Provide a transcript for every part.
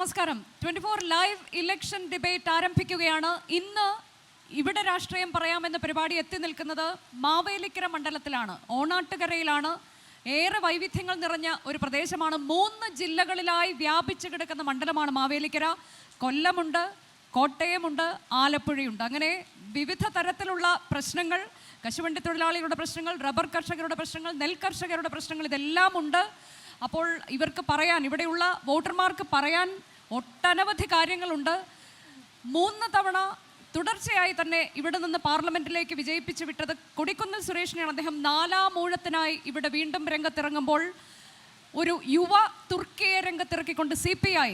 നമസ്കാരം. 24 live election debate ആരംഭിക്കുകയാണ്. ഇന്ന് ഇവിടെ രാഷ്ട്രീയം പറയാമെന്ന പരിപാടി എത്തി നിൽക്കുന്നത് മാവേലിക്കര മണ്ഡലത്തിലാണ്, ഓണാട്ടുകരയിലാണ്. ഏറെ വൈവിധ്യങ്ങൾ നിറഞ്ഞ ഒരു പ്രദേശമാണ്. 3 ജില്ലകളിലായി വ്യാപിച്ചു കിടക്കുന്ന മണ്ഡലമാണ് മാവേലിക്കര. കൊല്ലമുണ്ട്, കോട്ടയമുണ്ട്, ആലപ്പുഴയുണ്ട്. അങ്ങനെ വിവിധ തരത്തിലുള്ള പ്രശ്നങ്ങൾ, കശുവണ്ടി തൊഴിലാളികളുടെ പ്രശ്നങ്ങൾ, റബ്ബർ കർഷകരുടെ പ്രശ്നങ്ങൾ, നെൽകർഷകരുടെ പ്രശ്നങ്ങൾ, ഇതെല്ലാം ഉണ്ട്. അപ്പോൾ ഇവർക്ക് പറയാൻ, ഇവിടെയുള്ള വോട്ടർമാർക്ക് പറയാൻ ഒട്ടനവധി കാര്യങ്ങളുണ്ട്. 3 തവണ തുടർച്ചയായി തന്നെ ഇവിടെ നിന്ന് പാർലമെന്റിലേക്ക് വിജയിപ്പിച്ചു വിട്ടത് കൊടിക്കുന്നിൽ സുരേഷിനെയാണ്. അദ്ദേഹം 4ാം ഊഴത്തിനായി ഇവിടെ വീണ്ടും രംഗത്തിറങ്ങുമ്പോൾ ഒരു യുവ തുർക്കിയെ രംഗത്തിറക്കിക്കൊണ്ട് CPI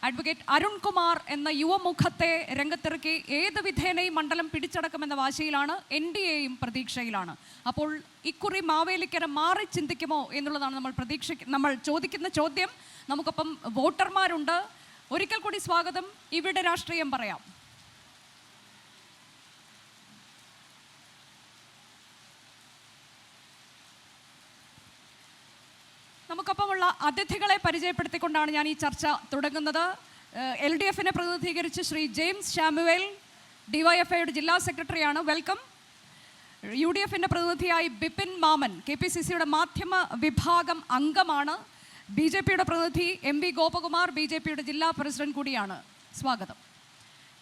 അഡ്വക്കേറ്റ് അരുൺകുമാർ എന്ന യുവമുഖത്തെ രംഗത്തിറക്കി ഏത് വിധേനയും മണ്ഡലം പിടിച്ചടക്കുമെന്ന വാശിയിലാണ്. NDAയും പ്രതീക്ഷയിലാണ്. അപ്പോൾ ഇക്കുറി മാവേലിക്കര മാറി ചിന്തിക്കുമോ എന്നുള്ളതാണ് നമ്മൾ ചോദിക്കുന്ന ചോദ്യം. നമുക്കൊപ്പം വോട്ടർമാരുണ്ട്. ഒരിക്കൽ കൂടി സ്വാഗതം. ഇവിടെ രാഷ്ട്രീയം പറയാം. നമുക്കൊപ്പമുള്ള അതിഥികളെ പരിചയപ്പെടുത്തിക്കൊണ്ടാണ് ഞാൻ ഈ ചർച്ച തുടങ്ങുന്നത്. LDFനെ പ്രതിനിധീകരിച്ച് ശ്രീ ജെയിംസ് ഷാമുവേൽ, DYFIയുടെ ജില്ലാ സെക്രട്ടറിയാണ്, വെൽക്കം. UDFന്റെ പ്രതിനിധിയായി ബിപിൻ മാമൻ, KPCCയുടെ മാധ്യമ വിഭാഗം അംഗമാണ്. BJPയുടെ പ്രതിനിധി MV ഗോപകുമാർ, BJPയുടെ ജില്ലാ പ്രസിഡന്റ് കൂടിയാണ്, സ്വാഗതം.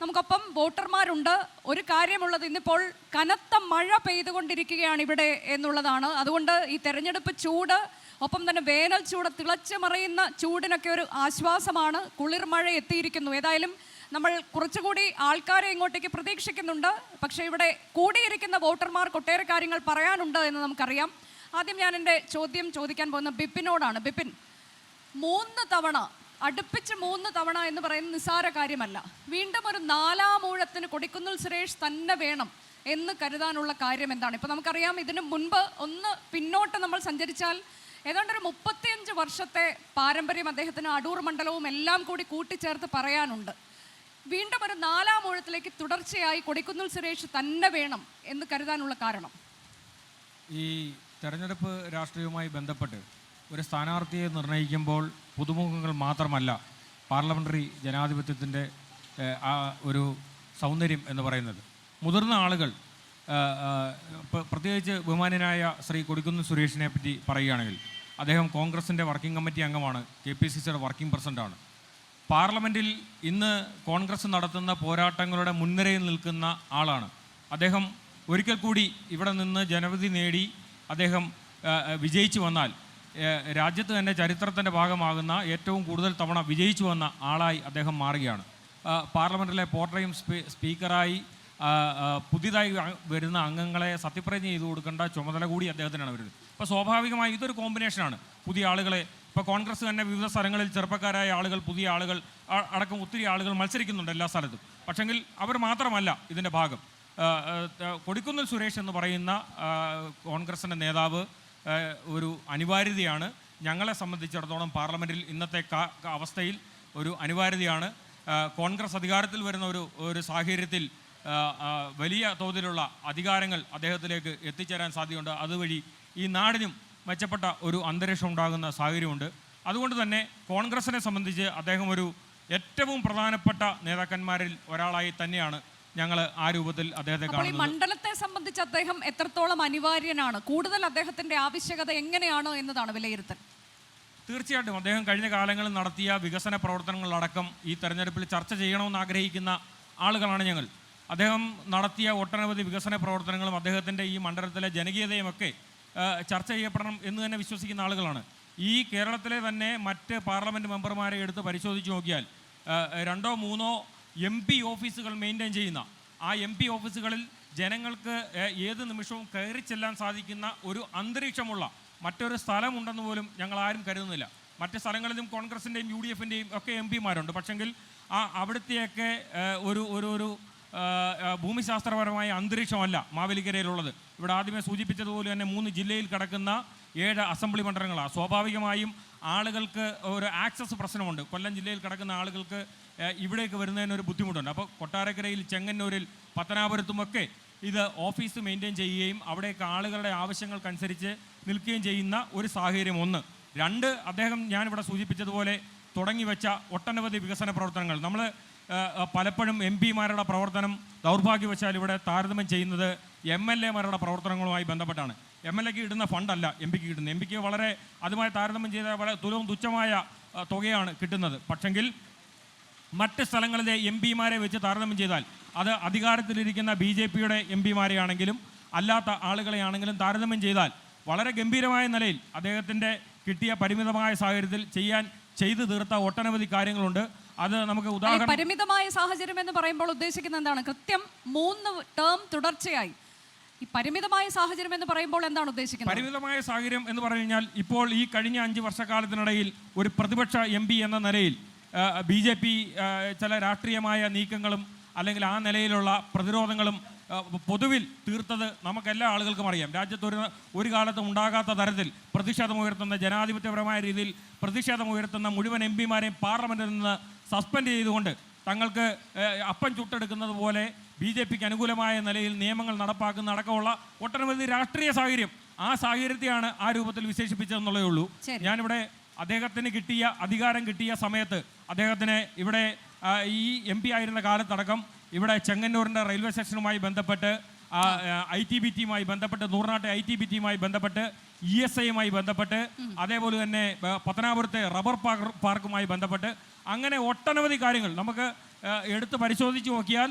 നമുക്കൊപ്പം വോട്ടർമാരുണ്ട്. ഒരു കാര്യമുള്ളത്, ഇന്നിപ്പോൾ കനത്ത മഴ പെയ്തുകൊണ്ടിരിക്കുകയാണ് ഇവിടെ എന്നുള്ളതാണ്. അതുകൊണ്ട് ഈ തെരഞ്ഞെടുപ്പ് ചൂട്, ഒപ്പം തന്നെ വേനൽ ചൂട്, തിളച്ച് മറിയുന്ന ചൂടിനൊക്കെ ഒരു ആശ്വാസമാണ്. കുളിർമഴ എത്തിയിരിക്കുന്നു. ഏതായാലും നമ്മൾ കുറച്ചുകൂടി ആൾക്കാരെ ഇങ്ങോട്ടേക്ക് പ്രതീക്ഷിക്കുന്നുണ്ട്. പക്ഷേ ഇവിടെ കൂടിയിരിക്കുന്ന വോട്ടർമാർക്ക് ഒട്ടേറെ കാര്യങ്ങൾ പറയാനുണ്ട് എന്ന് നമുക്കറിയാം. ആദ്യം ഞാൻ എൻ്റെ ചോദ്യം ചോദിക്കാൻ പോകുന്ന ബിപിനോടാണ്. ബിപിൻ, 3 തവണ അടുപ്പിച്ച് 3 തവണ എന്ന് പറയുന്നത് നിസ്സാര കാര്യമല്ല. വീണ്ടും ഒരു 4ാം ഊഴത്തിന് കൊടിക്കുന്നിൽ സുരേഷ് തന്നെ വേണം എന്ന് കരുതാനുള്ള കാര്യം എന്താണ്? ഇപ്പം നമുക്കറിയാം, ഇതിനു മുൻപ് ഒന്ന് പിന്നോട്ട് നമ്മൾ സഞ്ചരിച്ചാൽ ഏതാണ്ട് ഒരു 35 വർഷത്തെ പാരമ്പര്യം അദ്ദേഹത്തിന് അടൂർ മണ്ഡലവും എല്ലാം കൂടി കൂട്ടിച്ചേർത്ത് പറയാനുണ്ട്. വീണ്ടും ഒരു 4ാം ഊഴത്തിലേക്ക് തുടർച്ചയായി കൊടിക്കുന്നിൽ സുരേഷ് തന്നെ വേണം എന്ന് കരുതാനുള്ള കാരണം? ഈ തെരഞ്ഞെടുപ്പ് രാഷ്ട്രീയവുമായി ബന്ധപ്പെട്ട് ഒരു സ്ഥാനാർത്ഥിയെ നിർണ്ണയിക്കുമ്പോൾ പുതുമുഖങ്ങൾ മാത്രമല്ല പാർലമെൻ്ററി ജനാധിപത്യത്തിൻ്റെ ഒരു സൗന്ദര്യം എന്ന് പറയുന്നത്. മുതിർന്ന ആളുകൾ, പ്രത്യേകിച്ച് ബഹുമാന്യനായ ശ്രീ കൊടിക്കുന്നിൽ സുരേഷിനെ പറ്റി പറയുകയാണെങ്കിൽ, അദ്ദേഹം കോൺഗ്രസിൻ്റെ വർക്കിംഗ് കമ്മിറ്റി അംഗമാണ്, KPCCയുടെ വർക്കിംഗ് പ്രസിഡൻ്റാണ്. പാർലമെൻറ്റിൽ ഇന്ന് കോൺഗ്രസ് നടത്തുന്ന പോരാട്ടങ്ങളുടെ മുൻനിരയിൽ നിൽക്കുന്ന ആളാണ്. അദ്ദേഹം ഒരിക്കൽ കൂടി ഇവിടെ നിന്ന് ജനവിധി നേടി അദ്ദേഹം വിജയിച്ചു വന്നാൽ രാജ്യത്ത് തന്നെ ചരിത്രത്തിൻ്റെ ഭാഗമാകുന്ന ഏറ്റവും കൂടുതൽ തവണ വിജയിച്ചു വന്ന ആളായി അദ്ദേഹം മാറുകയാണ്. പാർലമെൻറ്റിലെ പോർട്ടറയും സ്പീക്കറായി പുതിയതായി വരുന്ന അംഗങ്ങളെ സത്യപ്രതിജ്ഞ ചെയ്തു കൊടുക്കേണ്ട ചുമതല കൂടി അദ്ദേഹത്തിനാണ് വരുന്നത്. അപ്പോൾ സ്വാഭാവികമായി ഇതൊരു കോമ്പിനേഷനാണ്. പുതിയ ആളുകളെ, ഇപ്പോൾ കോൺഗ്രസ് തന്നെ വിവിധ സ്ഥലങ്ങളിൽ ചെറുപ്പക്കാരായ ആളുകൾ, പുതിയ ആളുകൾ അടക്കം ഒത്തിരി ആളുകൾ മത്സരിക്കുന്നുണ്ട് എല്ലാ സ്ഥലത്തും. പക്ഷെങ്കിൽ അവർ മാത്രമല്ല ഇതിൻ്റെ ഭാഗം. കൊടിക്കുന്നിൽ സുരേഷ് എന്ന് പറയുന്ന കോൺഗ്രസിൻ്റെ നേതാവ് ഒരു അനിവാര്യതയാണ്. ഞങ്ങളെ സംബന്ധിച്ചിടത്തോളം പാർലമെൻറ്റിൽ ഇന്നത്തെ അവസ്ഥയിൽ ഒരു അനിവാര്യതയാണ്. കോൺഗ്രസ് അധികാരത്തിൽ വരുന്ന ഒരു സാഹചര്യത്തിൽ വലിയ തോതിലുള്ള അധികാരങ്ങൾ അദ്ദേഹത്തിലേക്ക് എത്തിച്ചേരാൻ സാധ്യതയുണ്ട്. അതുവഴി ഈ നാടിനും മെച്ചപ്പെട്ട ഒരു അന്തരീക്ഷം ഉണ്ടാകുന്ന സാഹചര്യമുണ്ട്. അതുകൊണ്ട് തന്നെ കോൺഗ്രസിനെ സംബന്ധിച്ച് അദ്ദേഹം ഒരു ഏറ്റവും പ്രധാനപ്പെട്ട നേതാക്കന്മാരിൽ ഒരാളായി തന്നെയാണ് ഞങ്ങൾ ആ രൂപത്തിൽ അദ്ദേഹത്തെ കാണുന്നത്. മണ്ഡലത്തെ സംബന്ധിച്ച് അദ്ദേഹം എത്രത്തോളം അനിവാര്യനാണ്, കൂടുതൽ അദ്ദേഹത്തിൻ്റെ ആവശ്യകത എങ്ങനെയാണ് എന്നതാണ് വിലയിരുത്തൽ? തീർച്ചയായിട്ടും അദ്ദേഹം കഴിഞ്ഞ കാലങ്ങളിൽ നടത്തിയ വികസന പ്രവർത്തനങ്ങളടക്കം ഈ തെരഞ്ഞെടുപ്പിൽ ചർച്ച ചെയ്യണമെന്ന് ആഗ്രഹിക്കുന്ന ആളുകളാണ് ഞങ്ങൾ. അദ്ദേഹം നടത്തിയ ഒട്ടനവധി വികസന പ്രവർത്തനങ്ങളും അദ്ദേഹത്തിൻ്റെ ഈ മണ്ഡലത്തിലെ ജനകീയതയുമൊക്കെ ചർച്ച ചെയ്യപ്പെടണം എന്ന് തന്നെ വിശ്വസിക്കുന്ന ആളുകളാണ്. ഈ കേരളത്തിലെ തന്നെ മറ്റ് പാർലമെൻറ്റ് മെമ്പർമാരെ എടുത്ത് പരിശോധിച്ച് നോക്കിയാൽ 2 or 3 MP ഓഫീസുകൾ മെയിൻറ്റെയിൻ ചെയ്യുന്ന ആ MP ഓഫീസുകളിൽ ജനങ്ങൾക്ക് ഏത് നിമിഷവും കയറി ചെല്ലാൻ സാധിക്കുന്ന ഒരു അന്തരീക്ഷമുള്ള മറ്റൊരു സ്ഥലമുണ്ടെന്ന് പോലും ഞങ്ങൾ ആരും കരുതുന്നില്ല. മറ്റ് സ്ഥലങ്ങളിലും കോൺഗ്രസിൻ്റെയും UDFൻ്റെയും ഒക്കെ MP മാരുണ്ട്. പക്ഷെങ്കിൽ അവിടുത്തെയൊക്കെ ഒരു ഭൂമിശാസ്ത്രപരമായ അന്തരീക്ഷമല്ല മാവേലിക്കരയിലുള്ളത്. ഇവിടെ ആദ്യമേ സൂചിപ്പിച്ചതുപോലെ തന്നെ 3 ജില്ലയിൽ കിടക്കുന്ന 7 അസംബ്ലി മണ്ഡലങ്ങളാണ്. സ്വാഭാവികമായും ആളുകൾക്ക് ഒരു ആക്സസ് പ്രശ്നമുണ്ട്. കൊല്ലം ജില്ലയിൽ കിടക്കുന്ന ആളുകൾക്ക് ഇവിടേക്ക് വരുന്നതിനൊരു ബുദ്ധിമുട്ടുണ്ട്. അപ്പോൾ കൊട്ടാരക്കരയിൽ, ചെങ്ങന്നൂരിൽ, പത്തനാപുരത്തുമൊക്കെ ഇത് ഓഫീസ് മെയിൻറ്റെയിൻ ചെയ്യുകയും അവിടേക്ക് ആളുകളുടെ ആവശ്യങ്ങൾക്കനുസരിച്ച് നിൽക്കുകയും ചെയ്യുന്ന ഒരു സാഹചര്യം. 1. 2, അദ്ദേഹം ഞാനിവിടെ സൂചിപ്പിച്ചതുപോലെ തുടങ്ങിവെച്ച ഒട്ടനവധി വികസന പ്രവർത്തനങ്ങൾ നമ്മൾ പലപ്പോഴും എം പിമാരുടെ പ്രവർത്തനം ദൗർഭാഗ്യവശാൽ ഇവിടെ താരതമ്യം ചെയ്യുന്നത് എം എൽ എമാരുടെ പ്രവർത്തനങ്ങളുമായി ബന്ധപ്പെട്ടാണ്. എം എൽ എക്ക് ഇടുന്ന ഫണ്ടല്ല എം പിക്ക് കിട്ടുന്നത്. എം പിക്ക് വളരെ അതുമായി താരതമ്യം ചെയ്ത വളരെ തുച്ഛമായ തുകയാണ് കിട്ടുന്നത്. പക്ഷെങ്കിൽ മറ്റ് സ്ഥലങ്ങളിലെ എം പിമാരെ വെച്ച് താരതമ്യം ചെയ്താൽ അത് അധികാരത്തിലിരിക്കുന്ന BJPയുടെ എം പിമാരെയാണെങ്കിലും അല്ലാത്ത ആളുകളെയാണെങ്കിലും താരതമ്യം ചെയ്താൽ വളരെ ഗംഭീരമായ നിലയിൽ അദ്ദേഹത്തിൻ്റെ കിട്ടിയ പരിമിതമായ സാഹചര്യത്തിൽ ചെയ്തു തീർത്ത ഒട്ടനവധി കാര്യങ്ങളുണ്ട്. അത് നമുക്ക് ഉദാഹരണം പരിമിതമായ സാഹചര്യം എന്ന് പറയുമ്പോൾ ഉദ്ദേശിക്കുന്നത് എന്താണ്? കൃത്യം 3 ടേം തുടർച്ചയായി ഈ പരിമിതമായ സാഹചര്യം എന്ന് പറയുമ്പോൾ എന്താണ് ഉദ്ദേശിക്കുന്നത്? പരിമിതമായ സാഹചര്യം എന്ന് പറഞ്ഞു കഴിഞ്ഞാൽ ഇപ്പോൾ ഈ കഴിഞ്ഞ 5 വർഷക്കാലത്തിനിടയിൽ ഒരു പ്രതിപക്ഷ MP എന്ന നിലയിൽ BJP ചില രാഷ്ട്രീയമായ നീക്കങ്ങളും അല്ലെങ്കിൽ ആ നിലയിലുള്ള പ്രതിരോധങ്ങളും പൊതുവിൽ തീർത്തത് നമുക്കെല്ലാ ആളുകൾക്കും അറിയാം. രാജ്യത്ത് ഒരു കാലത്തും ഉണ്ടാകാത്ത തരത്തിൽ പ്രതിഷേധമുയർത്തുന്ന ജനാധിപത്യപരമായ രീതിയിൽ പ്രതിഷേധമുയർത്തുന്ന മുഴുവൻ MP മാരെയും പാർലമെൻറ്റിൽ നിന്ന് സസ്പെൻഡ് ചെയ്തുകൊണ്ട് തങ്ങൾക്ക് അപ്പം ചുട്ടെടുക്കുന്നത് പോലെ BJPക്ക് അനുകൂലമായ നിലയിൽ നിയമങ്ങൾ നടപ്പാക്കുന്ന അടക്കമുള്ള ഒട്ടനവധി രാഷ്ട്രീയ സാഹചര്യം, ആ സാഹചര്യത്തെയാണ് ആ രൂപത്തിൽ വിശേഷിപ്പിച്ചതെന്നുള്ളതേ ഉള്ളൂ. ഞാനിവിടെ അദ്ദേഹത്തിന് അധികാരം കിട്ടിയ സമയത്ത് അദ്ദേഹത്തിന് ഇവിടെ ഈ MP ആയിരുന്ന കാലത്തടക്കം ഇവിടെ ചെങ്ങന്നൂരിൻ്റെ റെയിൽവേ സ്റ്റേഷനുമായി ബന്ധപ്പെട്ട് ITBTയുമായി ബന്ധപ്പെട്ട് നൂറിനാട്ടെ ITBTയുമായി ബന്ധപ്പെട്ട് ESIയുമായി ബന്ധപ്പെട്ട് അതേപോലെ തന്നെ പത്തനാപുരത്തെ റബ്ബർ പാർക്കുമായി ബന്ധപ്പെട്ട് അങ്ങനെ ഒട്ടനവധി കാര്യങ്ങൾ നമുക്ക് എടുത്ത് പരിശോധിച്ച് നോക്കിയാൽ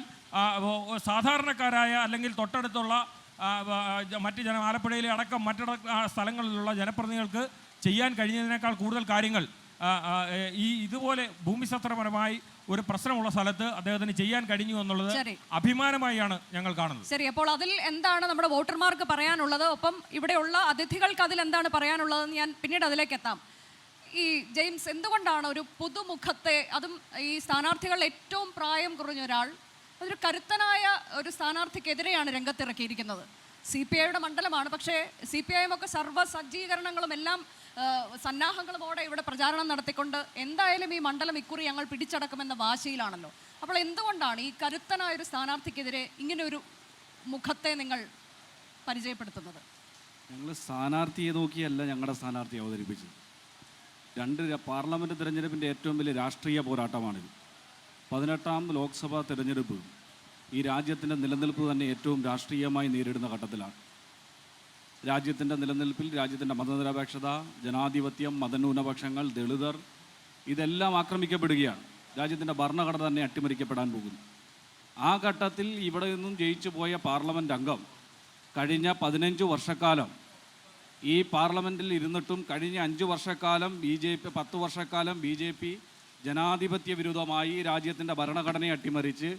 സാധാരണക്കാരായ അല്ലെങ്കിൽ തൊട്ടടുത്തുള്ള മറ്റ് ആലപ്പുഴയിലെ അടക്കം സ്ഥലങ്ങളിലുള്ള ജനപ്രതിനിധികൾക്ക് ചെയ്യാൻ കഴിഞ്ഞതിനേക്കാൾ കൂടുതൽ കാര്യങ്ങൾ ഇതുപോലെ ഭൂമിശാസ്ത്രപരമായി ഒരു പ്രശ്നമുള്ള സ്ഥലത്ത് അദ്ദേഹത്തിന് ചെയ്യാൻ കഴിഞ്ഞു എന്നുള്ളത് അഭിമാനമായാണ് ഞങ്ങൾ കാണുന്നത്. ശരി, അപ്പോൾ അതിൽ എന്താണ് നമ്മുടെ വോട്ടർമാർക്ക് പറയാനുള്ളത്? ഒപ്പം ഇവിടെയുള്ള അതിഥികൾക്ക് അതിൽ എന്താണ് പറയാനുള്ളതെന്ന് ഞാൻ പിന്നീട് അതിലേക്ക് എത്താം. ഈ ജെയിംസ്, എന്തുകൊണ്ടാണ് ഒരു പുതുമുഖത്തെ, അതും ഈ സ്ഥാനാർത്ഥികളിൽ ഏറ്റവും പ്രായം കുറഞ്ഞ ഒരാൾ, അതൊരു കരുത്തനായ ഒരു സ്ഥാനാർത്ഥിക്കെതിരെയാണ് രംഗത്തിറക്കിയിരിക്കുന്നത്? CPIയുടെ മണ്ഡലമാണ്, പക്ഷേ CPIM ഒക്കെ സർവ്വ സജ്ജീകരണങ്ങളും എല്ലാം സന്നാഹങ്ങളുമോടെ ഇവിടെ പ്രചാരണം നടത്തിക്കൊണ്ട് എന്തായാലും ഈ മണ്ഡലം ഇക്കുറി ഞങ്ങൾ പിടിച്ചടക്കുമെന്ന വാശിയിലാണല്ലോ. അപ്പോൾ എന്തുകൊണ്ടാണ് ഈ കരുത്തനായ ഒരു സ്ഥാനാർത്ഥിക്കെതിരെ ഇങ്ങനെ ഒരു മുഖത്തെ നിങ്ങൾ പരിചയപ്പെടുത്തുന്നത്? ഞങ്ങൾ സ്ഥാനാർത്ഥിയെ നോക്കിയല്ല ഞങ്ങളുടെ സ്ഥാനാർത്ഥി അവതരിപ്പിച്ചത്. പാർലമെൻറ്റ് തിരഞ്ഞെടുപ്പിൻ്റെ ഏറ്റവും വലിയ രാഷ്ട്രീയ പോരാട്ടമാണിത്. 18ാം ലോക്സഭാ തിരഞ്ഞെടുപ്പ് ഈ രാജ്യത്തിൻ്റെ നിലനിൽപ്പ് തന്നെ ഏറ്റവും രാഷ്ട്രീയമായി നേരിടുന്ന ഘട്ടത്തിലാണ്. രാജ്യത്തിൻ്റെ നിലനിൽപ്പിൽ രാജ്യത്തിൻ്റെ മതനിരപേക്ഷത, ജനാധിപത്യം, മതന്യൂനപക്ഷങ്ങൾ, ദളിതർ ഇതെല്ലാം ആക്രമിക്കപ്പെടുകയാണ്. രാജ്യത്തിൻ്റെ ഭരണഘടന തന്നെ അട്ടിമറിക്കപ്പെടാൻ പോകുന്നു. ആ ഘട്ടത്തിൽ ഇവിടെ നിന്നും ജയിച്ചു പോയ പാർലമെൻറ്റ് അംഗം കഴിഞ്ഞ 15 വർഷക്കാലം ഈ പാർലമെൻറ്റിൽ ഇരുന്നിട്ടും കഴിഞ്ഞ 5 വർഷക്കാലം 10 വർഷക്കാലം BJP ജനാധിപത്യ വിരുദ്ധമായി രാജ്യത്തിൻ്റെ ഭരണഘടനയെ അട്ടിമറിച്ച്,